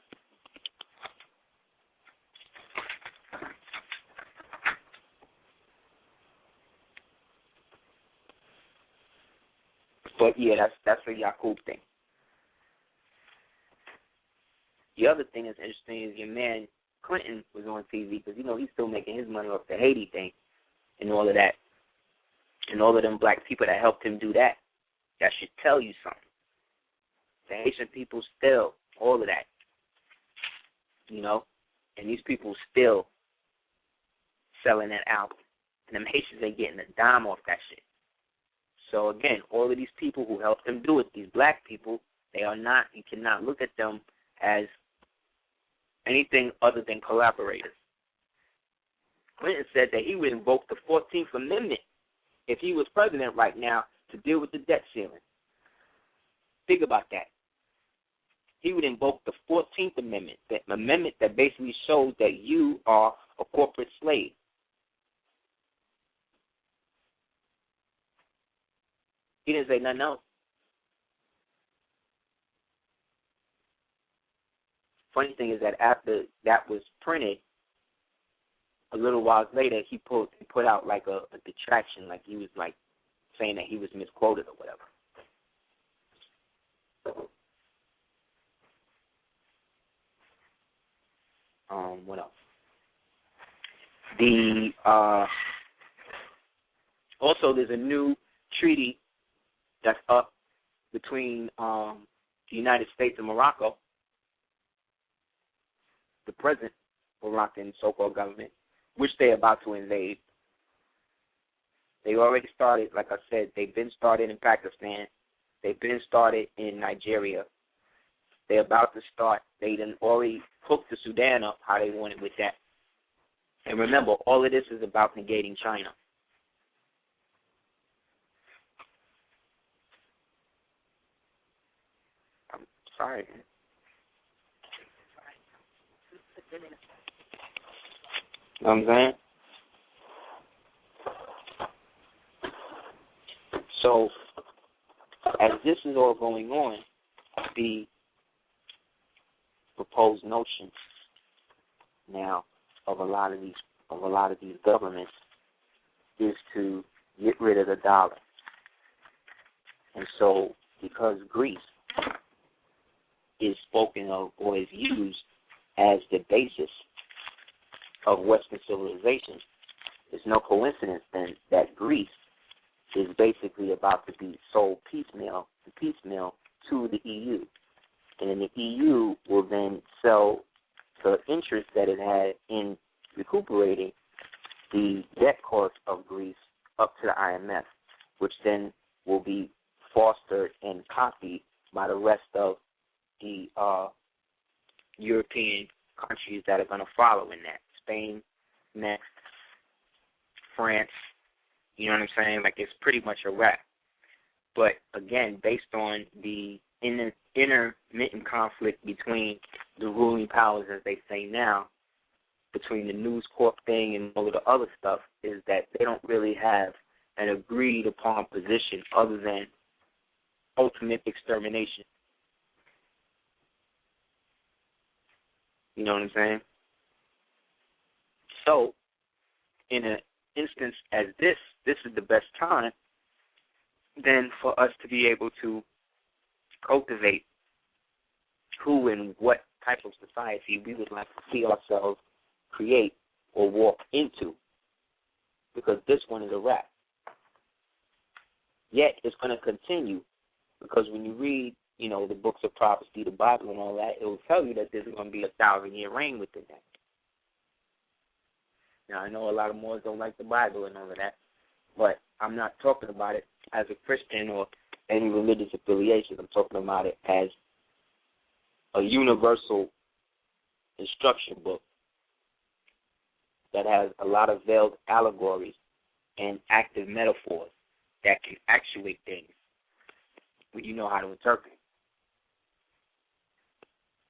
[SPEAKER 2] But yeah, that's a Yaqub thing. The other thing that's interesting is your man Clinton was on TV because, you know, he's still making his money off the Haiti thing and all of that. And all of them black people that helped him do that. That should tell you something. The Haitian people still, all of that. You know? And these people still selling that album. And them Haitians ain't getting a dime off that shit. So again, all of these people who helped him do it, these black people, they are not, you cannot look at them as anything other than collaborators. Clinton said that he would invoke the 14th Amendment if he was president right now to deal with the debt ceiling. Think about that. He would invoke the 14th Amendment, that amendment that basically shows that you are a corporate slave. He didn't say nothing else. Funny thing is that after that was printed, a little while later, he put out like a detraction, like he was like saying that he was misquoted or whatever. What else? Also there's a new treaty that's up between the United States and Morocco, the present Moroccan so-called government, which they're about to invade. They already started, like I said, they've been started in Pakistan. They've been started in Nigeria. They're about to start. They done already hooked the Sudan up how they wanted with that. And remember, all of this is about negating China. I'm sorry. You know what I'm saying? So, as this is all going on, the proposed notion now of a lot of these governments is to get rid of the dollar. And so, because Greece is spoken of or is used as the basis of Western civilization, it's no coincidence then that Greece is basically about to be sold piecemeal to the EU. And then the EU will then sell the interest that it had in recuperating the debt cost of Greece up to the IMF, which then will be fostered and copied by the rest of the European countries that are going to follow in that. Spain next, France, you know what I'm saying? Like, it's pretty much a wrap. But, again, based on the intermittent conflict between the ruling powers, as they say now, between the News Corp thing and all of the other stuff, is that they don't really have an agreed-upon position other than ultimate extermination. You know what I'm saying? So, in an instance as this is the best time then for us to be able to cultivate who and what type of society we would like to see ourselves create or walk into, because this one is a wrap. Yet it's going to continue, because when you read, you know, the books of prophecy, the Bible and all that, it will tell you that there's going to be a 1,000-year reign within that. Now, I know a lot of Moors don't like the Bible and all of that, but I'm not talking about it as a Christian or any religious affiliation. I'm talking about it as a universal instruction book that has a lot of veiled allegories and active metaphors that can actuate things when you know how to interpret.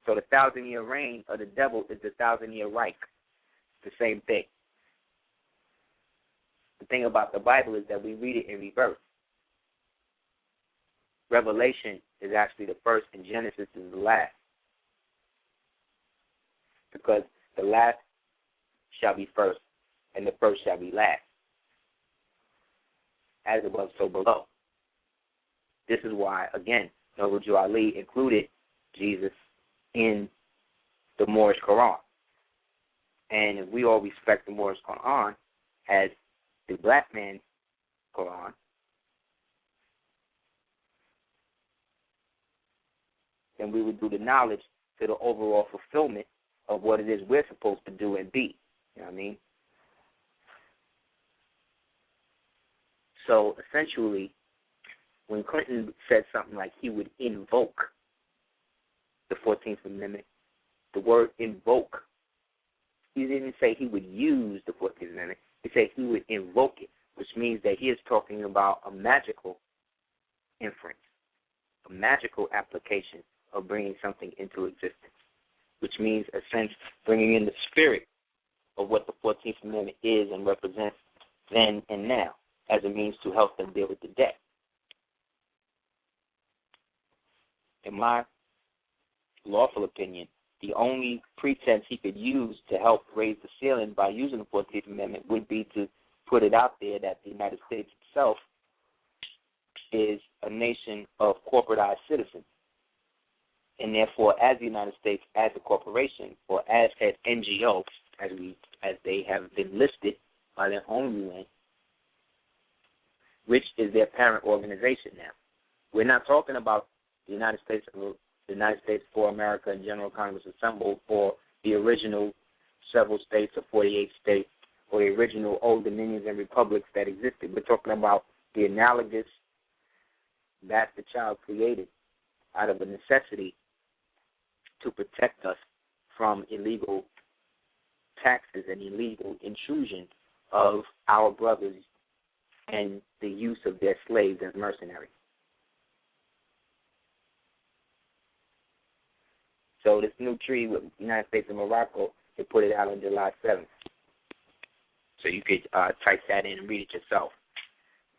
[SPEAKER 2] So the 1,000-year reign of the devil is the 1,000-year Reich. It's the same thing. The thing about the Bible is that we read it in reverse. Revelation is actually the first and Genesis is the last. Because the last shall be first and the first shall be last. As above, so below. This is why, again, Noble Ali included Jesus in the Moorish Quran. And if we all respect the Moorish Quran as the black man's Quran, then we would do the knowledge to the overall fulfillment of what it is we're supposed to do and be. You know what I mean? So essentially, when Clinton said something like he would invoke the 14th Amendment, the word invoke, he didn't say he would use the 14th Amendment. He said he would invoke it, which means that he is talking about a magical inference, a magical application of bringing something into existence, which means, a sense, bringing in the spirit of what the 14th Amendment is and represents then and now as a means to help them deal with the debt. In my lawful opinion, the only pretense he could use to help raise the ceiling by using the 14th Amendment would be to put it out there that the United States itself is a nation of corporatized citizens. And therefore, as the United States, as a corporation, or as an NGO, as they have been listed by their own UN, which is their parent organization now. We're not talking about the United States for America and General Congress Assembled, or the original several states or 48 states, or the original old dominions and republics that existed. We're talking about the analogous that the child created out of a necessity to protect us from illegal taxes and illegal intrusion of our brothers and the use of their slaves as mercenaries. So this new treaty with the United States and Morocco, they put it out on July 7th. So you could type that in and read it yourself.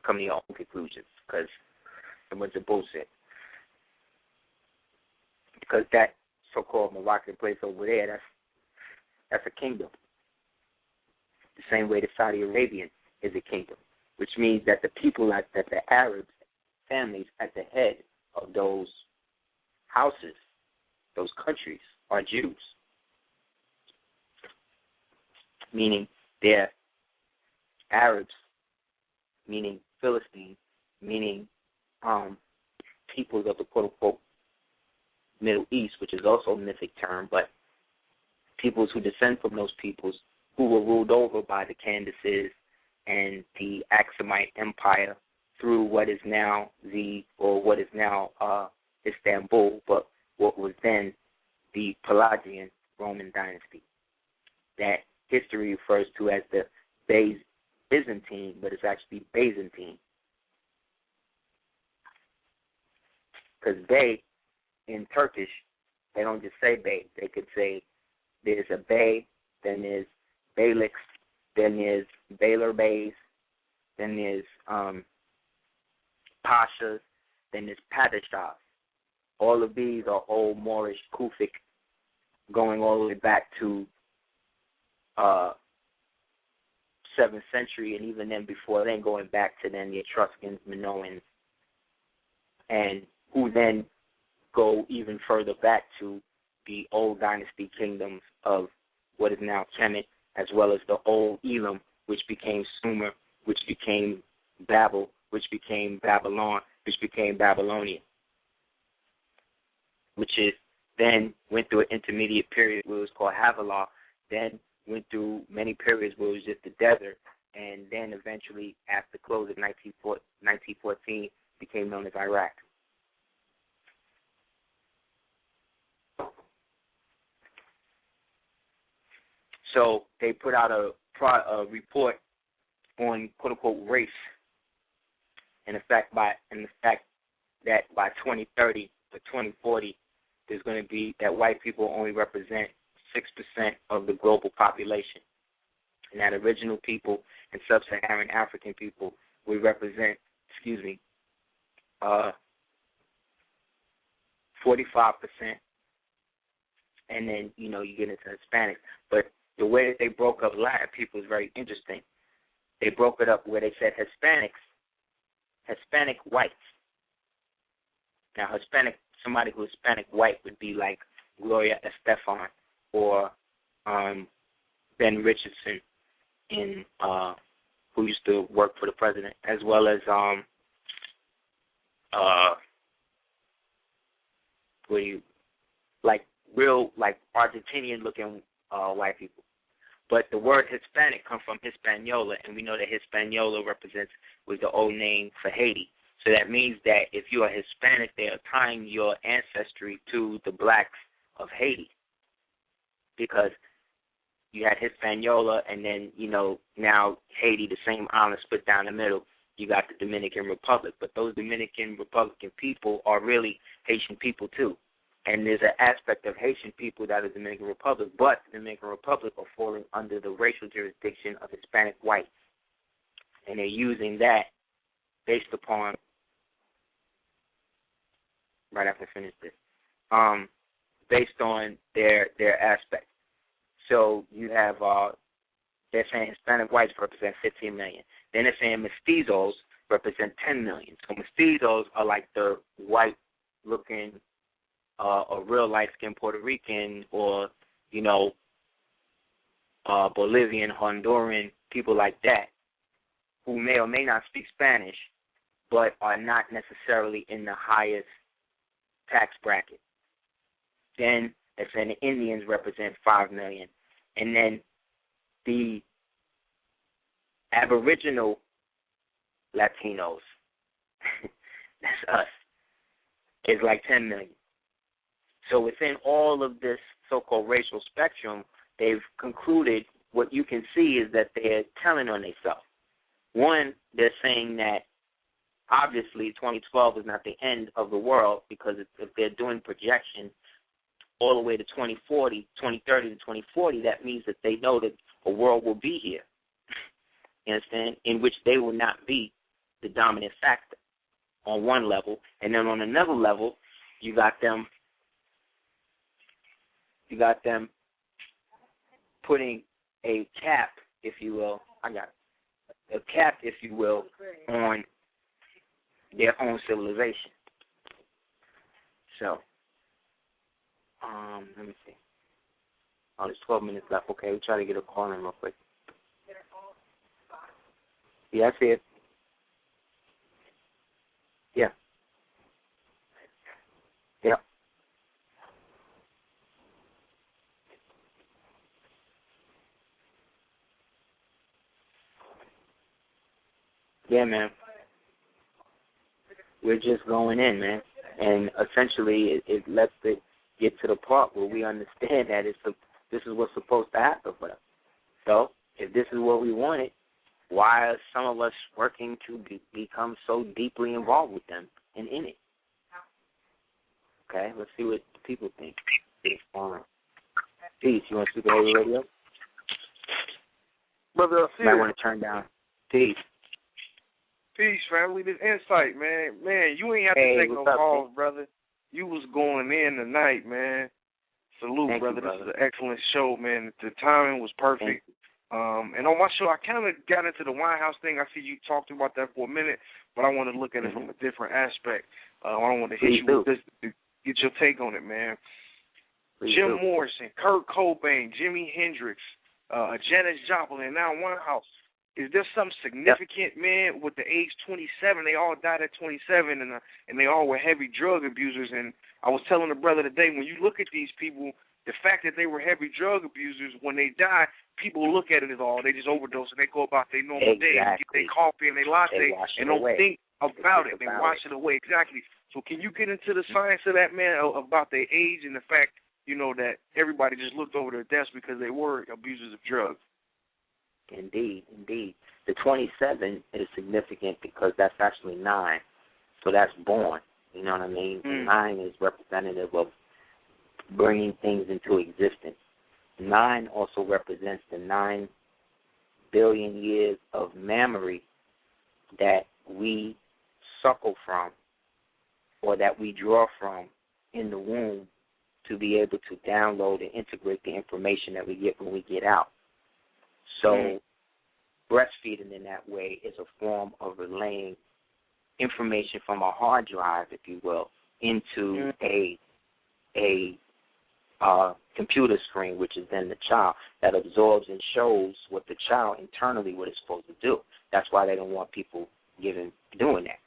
[SPEAKER 2] Come to your own conclusions, because it was a bullshit. Because that so-called Moroccan place over there, that's a kingdom. The same way the Saudi Arabian is a kingdom, which means that the people, that the Arab families at the head of those houses, those countries, are Jews. Meaning they're Arabs, meaning Philistines, meaning peoples of the quote-unquote Middle East, which is also a mythic term, but peoples who descend from those peoples who were ruled over by the Candaces and the Aksumite Empire through what is now Istanbul, but what was then the Pelagian Roman dynasty, that history refers to as the Byzantine, but it's actually Byzantine. Because Bey, in Turkish, they don't just say Bey. They could say there's a Bey, then there's Beyliks, then there's Beyler Beys, then there's Pashas, then there's Padishahs. All of these are old Moorish Kufic, going all the way back to 7th century, and even then before then, going back to then the Etruscans, Minoans, and who then go even further back to the old dynasty kingdoms of what is now Kemet, as well as the old Elam, which became Sumer, which became Babel, which became Babylon, which became Babylonia, which is then went through an intermediate period where it was called Havilah, then went through many periods where it was just the desert, and then eventually, after the close of 1914, became known as Iraq. So they put out a report on quote-unquote race, and the fact that by 2030 or 2040, there's going to be that white people only represent 6% of the global population, and that original people and sub-Saharan African people will represent, 45%, and then, you get into Hispanics. But the way that they broke up Latin people is very interesting. They broke it up where they said Hispanic whites. Now, somebody who's Hispanic white would be like Gloria Estefan or Ben Richardson, who used to work for the president, as well as real Argentinian-looking white people. But the word Hispanic comes from Hispaniola, and we know that Hispaniola was the old name for Haiti. So that means that if you are Hispanic, they are tying your ancestry to the blacks of Haiti, because you had Hispaniola, and then, now Haiti, the same island split down the middle, you got the Dominican Republic. But those Dominican Republican people are really Haitian people too. And there's an aspect of Haitian people that is Dominican Republic, but the Dominican Republic are falling under the racial jurisdiction of Hispanic whites. And they're using that based upon, right after I finish this, based on their aspect. So you have, they're saying Hispanic whites represent 15 million. Then they're saying mestizos represent 10 million. So mestizos are like the white-looking, a real light-skinned Puerto Rican or, Bolivian, Honduran, people like that, who may or may not speak Spanish, but are not necessarily in the highest tax bracket. Then they're saying the Indians represent 5 million. And then the Aboriginal Latinos, that's us, is like 10 million. So within all of this so-called racial spectrum, they've concluded what you can see is that they're telling on themselves. One, they're saying that obviously 2012 is not the end of the world, because if they're doing projections all the way to 2030 to 2040, that means that they know that a world will be here, you understand, in which they will not be the dominant factor on one level. And then on another level, you got them putting a cap, if you will, on their own civilization. So, let me see. Oh, there's 12 minutes left. Okay, we'll try to get a call in real quick. Yeah, I see it. Yeah. Yeah. Yeah, man. We're just going in, man. And essentially, it lets it get to the part where we understand that this is what's supposed to happen for us. So, if this is what we wanted, why are some of us working to become so deeply involved with them and in it? Okay, let's see what people think. Peace, you want to speak on the radio?
[SPEAKER 7] Brother-Aseer.
[SPEAKER 2] Might want to turn down. Peace.
[SPEAKER 7] Peace, family. This insight, man. Man, you ain't have to take no calls, brother. You was going in tonight, man. Salute,
[SPEAKER 2] Thank
[SPEAKER 7] brother.
[SPEAKER 2] You, brother.
[SPEAKER 7] This is an excellent show, man. The timing was perfect. And on my show, I kind of got into the White House thing. I see you talked about that for a minute, but I want to look at it from a different aspect. I don't want to hit you with this to get your take on it, man. Jim Morrison, Kurt Cobain, Jimi Hendrix, Janis Joplin, now White House. Is there something significant, man, with the age 27? They all died at 27, and they all were heavy drug abusers. And I was telling the brother today, when you look at these people, the fact that they were heavy drug abusers, when they die, people look at it as all, they just overdose and they go about their normal day, get their coffee and their latte, and don't think about it. They wash it away. Exactly. So can you get into the science of that, man, about their age and the fact, that everybody just looked over their desk because they were abusers of drugs.
[SPEAKER 2] Indeed, indeed. The 27 is significant because that's actually 9. So that's born. You know what I mean? And 9 is representative of bringing things into existence. 9 also represents the 9 billion years of memory that we suckle from or that we draw from in the womb to be able to download and integrate the information that we get when we get out. So breastfeeding in that way is a form of relaying information from a hard drive, if you will, into a computer screen, which is then the child, that absorbs and shows what the child internally what it's supposed to do. That's why they don't want people doing that.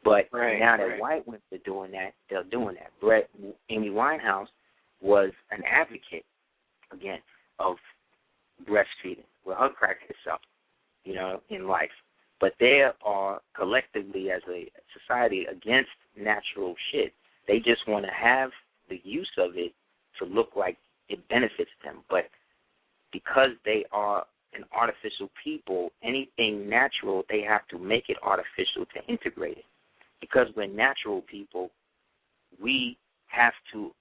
[SPEAKER 2] But now that white women are doing that, they're doing that. Amy Winehouse was an advocate, again, of breastfeeding with her crackhead self, in life. But they are collectively, as a society, against natural shit. They just want to have the use of it to look like it benefits them. But because they are an artificial people, anything natural, they have to make it artificial to integrate it. Because we're natural people, we have to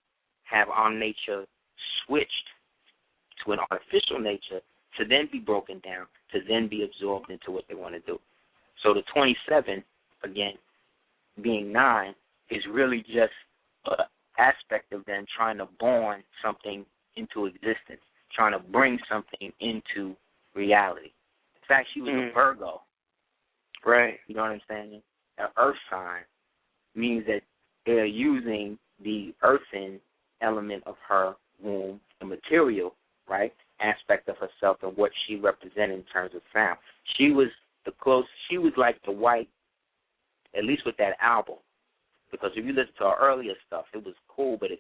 [SPEAKER 2] have our nature switched to an artificial nature to then be broken down, to then be absorbed into what they want to do. So the 27, again, being 9, is really just an aspect of them trying to born something into existence, trying to bring something into reality. In fact, she was a Virgo.
[SPEAKER 7] Right.
[SPEAKER 2] You know what I'm saying? An earth sign means that they're using the earthen element of her womb, the material, right, aspect of herself and what she represented in terms of sound. She was like the white, at least with that album. Because if you listen to her earlier stuff, it was cool, but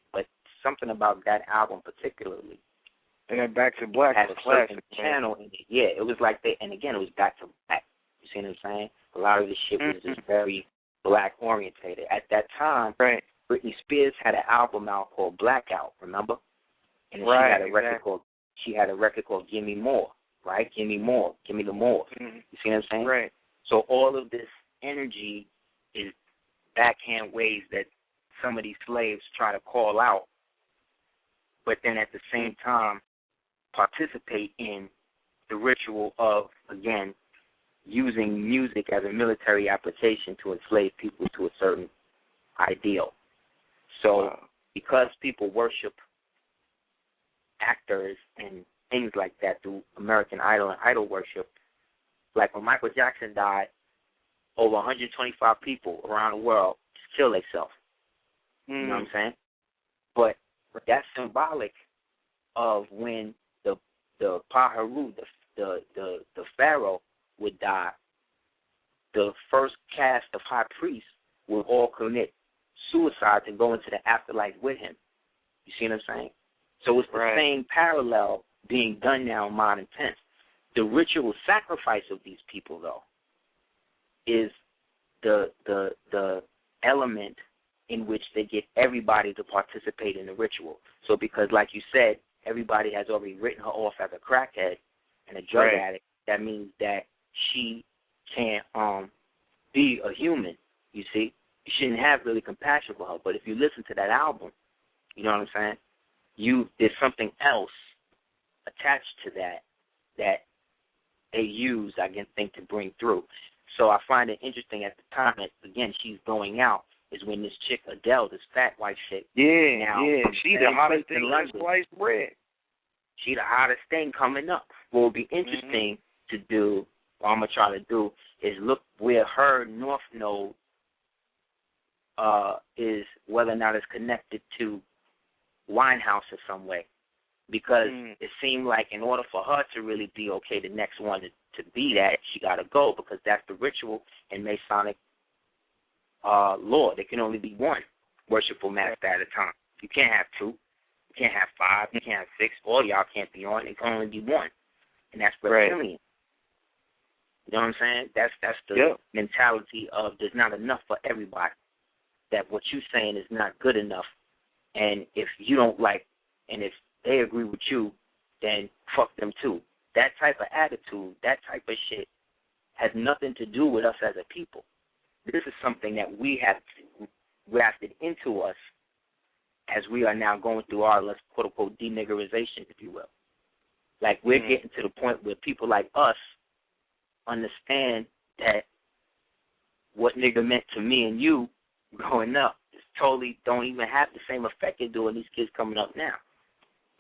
[SPEAKER 2] something about that album particularly.
[SPEAKER 7] And then Back to Black
[SPEAKER 2] had
[SPEAKER 7] was
[SPEAKER 2] a
[SPEAKER 7] classic.
[SPEAKER 2] certain channel in it. Yeah, it was like and again, it was Back to Black. You see what I'm saying? A lot of this shit was just very black orientated. At that time, Britney Spears had an album out called Blackout, remember? And she had a record called Give Me More, right? Give me more. Give me the more. You see what I'm saying?
[SPEAKER 7] Right.
[SPEAKER 2] So all of this energy is backhand ways that some of these slaves try to call out, but then at the same time participate in the ritual of, again, using music as a military application to enslave people to a certain ideal. So because people worship actors and things like that through American Idol and idol worship, like when Michael Jackson died, over 125 people around the world just killed themselves. You know what I'm saying? But that's symbolic of when the Heru, the pharaoh, would die. The first cast of high priests will all commit suicide and go into the afterlife with him. You see what I'm saying? So it's the same parallel being done now in modern tense. The ritual sacrifice of these people, though, is the element in which they get everybody to participate in the ritual. So because, like you said, everybody has already written her off as a crackhead and a drug addict, that means that she can't be a human, you see. You shouldn't have really compassion for her. But if you listen to that album, you know what I'm saying, there's something else attached to that they use, I can think, to bring through. So I find it interesting at the time that, again, she's going out, is when this chick, Adele, this fat white chick.
[SPEAKER 7] She the hottest thing in sliced bread.
[SPEAKER 2] She the hottest thing coming up. What would be interesting to do, what I'm going to try to do, is look where her north node is, whether or not it's connected to Winehouse in some way. Because it seemed like in order for her to really be okay, the next one to be that, she got to go, because that's the ritual in Masonic law. There can only be one worshipful master at a time. You can't have two. You can't have five. You can't have six. All y'all can't be on. It can only be one. And that's reptilian. You know what I'm saying? That's the mentality of there's not enough for everybody. That what you're saying is not good enough. And if you don't like and if they agree with you, then fuck them too. That type of attitude, that type of shit, has nothing to do with us as a people. This is something that we have grafted into us as we are now going through our, let's quote-unquote, deniggerization, if you will. Like, we're getting to the point where people like us understand that what nigga meant to me and you growing up is totally don't even have the same effect it do on these kids coming up now.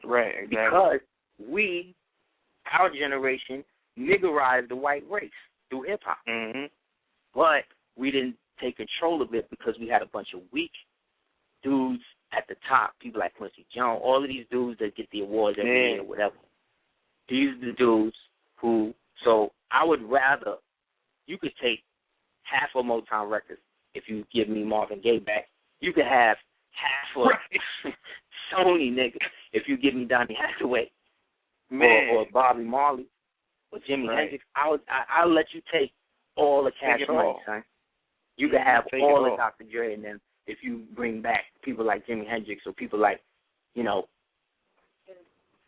[SPEAKER 7] Right, exactly.
[SPEAKER 2] Because we, our generation, niggerized the white race through hip-hop.
[SPEAKER 7] Mm-hmm.
[SPEAKER 2] But we didn't take control of it because we had a bunch of weak dudes at the top, people like Quincy Jones, all of these dudes that get the awards every year or whatever. These are the dudes who, so I would rather, you could take half of Motown Records if you give me Marvin Gaye back. You could have half of Sony, nigga, if you give me Donny Hathaway or Bobby Marley or Jimi Hendrix. I'll let you take all the cash money, son. You can have all the Dr. Dre and them if you bring back people like Jimi Hendrix or people like, you know,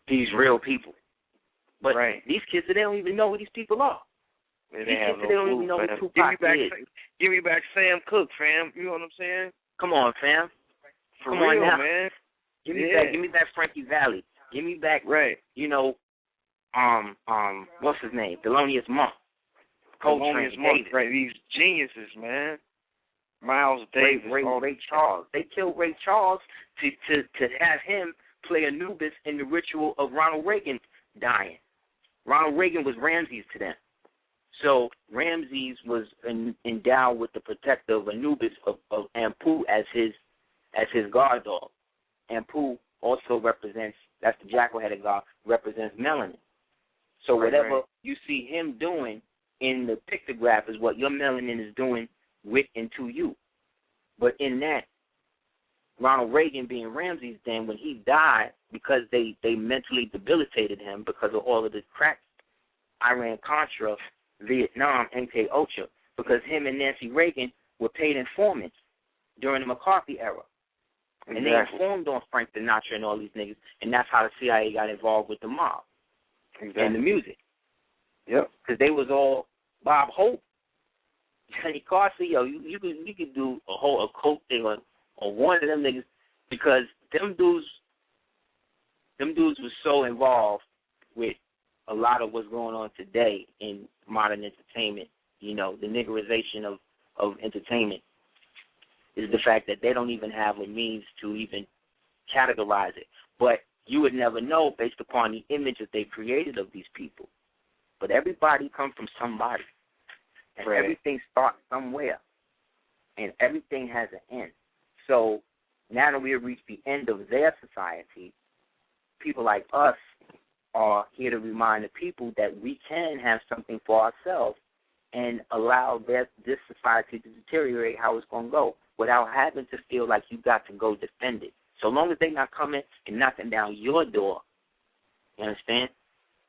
[SPEAKER 2] these real people. But these kids, they don't even know who these people are.
[SPEAKER 7] They
[SPEAKER 2] don't even know who Tupac is.
[SPEAKER 7] Give me back Sam Cooke, fam. You know what I'm saying?
[SPEAKER 2] Come on, fam.
[SPEAKER 7] Come on now, man.
[SPEAKER 2] Give me back Frankie Valli. Give me back, you know, what's his name? Thelonious Monk.
[SPEAKER 7] Thelonious Monk, right? These geniuses, man. Miles Davis,
[SPEAKER 2] Ray Charles. They killed Ray Charles to have him play Anubis in the ritual of Ronald Reagan dying. Ronald Reagan was Ramses to them. So Ramses was endowed with the protector of Anubis of Ampu as his guard dog. Ampu also represents, that's the jackal-headed god, represents melanin. So whatever you see him doing in the pictograph is what your melanin is doing with and to you. But in that, Ronald Reagan being Ramses, then when he died, because they mentally debilitated him because of all of the crack, Iran-Contra, Vietnam, MK Ultra, because him and Nancy Reagan were paid informants during the McCarthy era. And they informed on Frank Sinatra and all these niggas, and that's how the CIA got involved with the mob and the music.
[SPEAKER 7] Yep.
[SPEAKER 2] Because they was all Bob Hope, Johnny Carson, yo, you could do a whole occult thing on one of them niggas, because them dudes was so involved with a lot of what's going on today in modern entertainment. You know, the niggerization of entertainment is the fact that they don't even have a means to even categorize it. But you would never know based upon the image that they created of these people. But everybody comes from somebody. And everything starts somewhere. And everything has an end. So now that we have reached the end of their society, people like us are here to remind the people that we can have something for ourselves and allow this society to deteriorate how it's going to go without having to feel like you got to go defend it. So long as they're not coming and knocking down your door, you understand?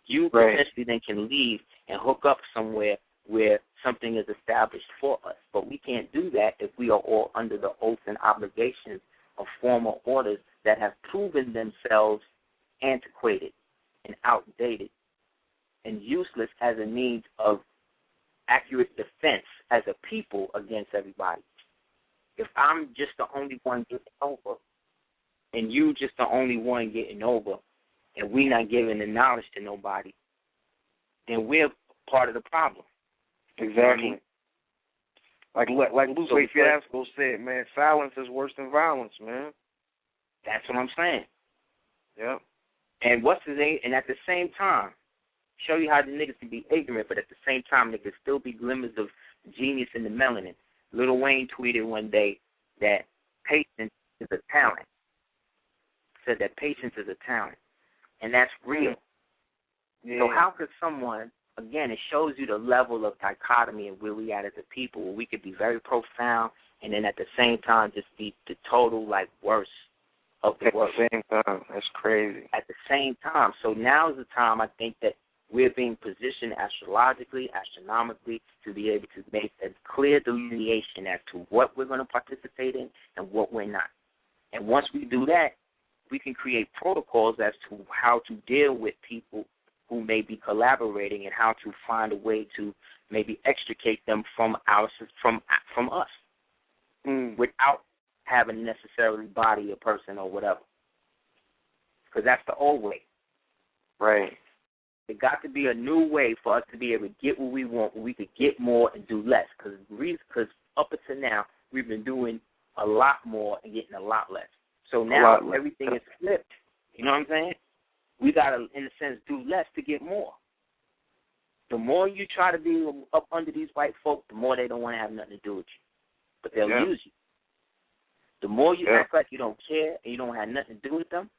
[SPEAKER 2] You potentially then can leave and hook up somewhere where something is established for us. But we can't do that if we are all under the oaths and obligations of former orders that have proven themselves antiquated and outdated and useless as a means of accurate defense as a people against everybody. If I'm just the only one getting over and you just the only one getting over and we not giving the knowledge to nobody, then we're part of the problem.
[SPEAKER 7] Exactly. Like Lupe Fiasco said, man, silence is worse than violence, man.
[SPEAKER 2] That's what I'm saying.
[SPEAKER 7] Yep.
[SPEAKER 2] And and at the same time, show you how the niggas can be ignorant, but at the same time, there can still be glimmers of genius in the melanin. Lil Wayne tweeted one day that patience is a talent. Said that patience is a talent. And that's real. Yeah. So how could someone, again, it shows you the level of dichotomy and where we at as a people, where we could be very profound and then at the same time just be the total, worst of the world.
[SPEAKER 7] At the same time. That's crazy.
[SPEAKER 2] At the same time. So now is the time, I think, that we're being positioned astrologically, astronomically, to be able to make a clear delineation as to what we're going to participate in and what we're not. And once we do that, we can create protocols as to how to deal with people who may be collaborating and how to find a way to maybe extricate them from us without having necessarily body a person or whatever. Because that's the old way.
[SPEAKER 7] Right.
[SPEAKER 2] There got to be a new way for us to be able to get what we want, where we could get more and do less. Because up until now, we've been doing a lot more and getting a lot less. So now everything is flipped. You know what I'm saying? We got to, in a sense, do less to get more. The more you try to be up under these white folk, the more they don't want to have nothing to do with you. But they'll use you. The more you act like you don't care and you don't have nothing to do with them,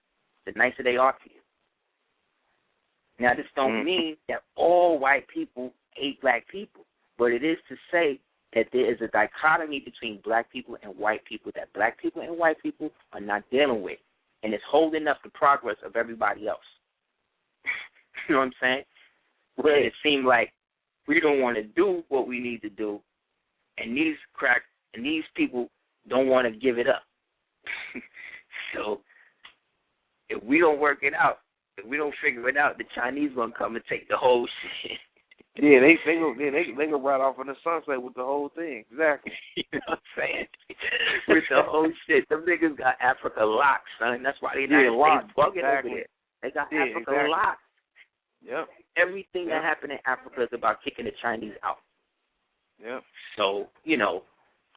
[SPEAKER 2] the nicer they are to you. Now, this don't mean that all white people hate black people, but it is to say that there is a dichotomy between black people and white people that black people and white people are not dealing with, and it's holding up the progress of everybody else. You know what I'm saying? Where it seems like we don't want to do what we need to do, and these people don't want to give it up. So if we don't work it out, if we don't figure it out, the Chinese gonna come and take the whole shit.
[SPEAKER 7] Yeah, they go right off in the sunset with the whole thing. Exactly.
[SPEAKER 2] You know what I'm saying? With the whole shit. Them niggas got Africa locked, son. That's why they not bugging over there. They got Africa locked.
[SPEAKER 7] Yep.
[SPEAKER 2] Everything that happened in Africa is about kicking the Chinese out.
[SPEAKER 7] Yep.
[SPEAKER 2] So,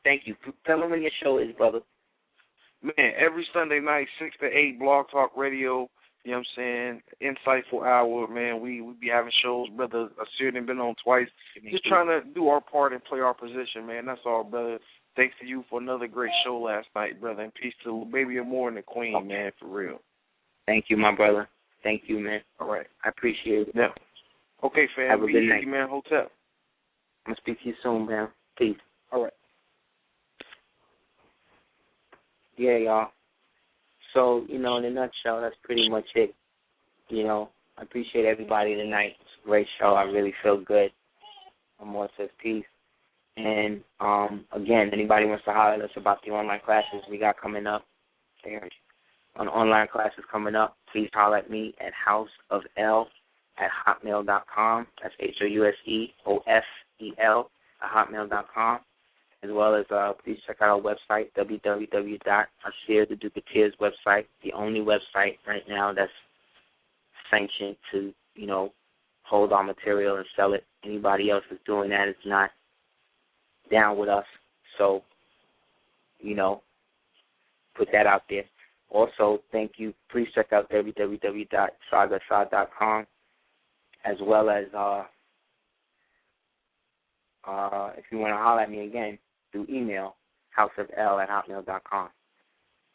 [SPEAKER 2] thank you. Tell them when your show is, brother.
[SPEAKER 7] Man, every Sunday night, 6 to 8, Blog Talk Radio. You know what I'm saying? Insightful hour, man. We be having shows, brother. Aseer done been on twice. Just trying to do our part and play our position, man. That's all, brother. Thanks to you for another great show last night, brother. And peace to Baby Amore and the Queen, man, for real.
[SPEAKER 2] Thank you, my brother. Thank you, man.
[SPEAKER 7] All right.
[SPEAKER 2] I appreciate it.
[SPEAKER 7] Yeah. Okay, fam.
[SPEAKER 2] Have a good night.
[SPEAKER 7] Man, hotel.
[SPEAKER 2] I'm going to speak to you soon, man. Peace.
[SPEAKER 7] All right.
[SPEAKER 2] Yeah, y'all. So, in a nutshell, that's pretty much it. I appreciate everybody tonight. It's a great show. I really feel good. Amore says peace. And, again, anybody wants to holler at us about the online classes we got coming up, on online classes coming up, please holler at me at houseofl@hotmail.com. That's HOUSEOFEL @hotmail.com. As well as please check out our website, www.Aseer, the Duke of Tears website, the only website right now that's sanctioned to, hold our material and sell it. Anybody else that's doing that is not down with us. So, put that out there. Also, thank you. Please check out www.sagasod.com, as well as if you want to holler at me again, through email, houseofl@hotmail.com.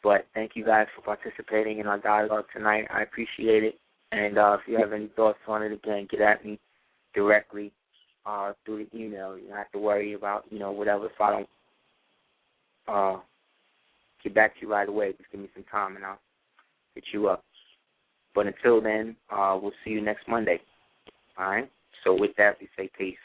[SPEAKER 2] But thank you guys for participating in our dialogue tonight. I appreciate it. And if you have any thoughts on it, again, get at me directly through the email. You don't have to worry about, whatever. If I don't get back to you right away, just give me some time and I'll hit you up. But until then, we'll see you next Monday. All right? So with that, we say peace.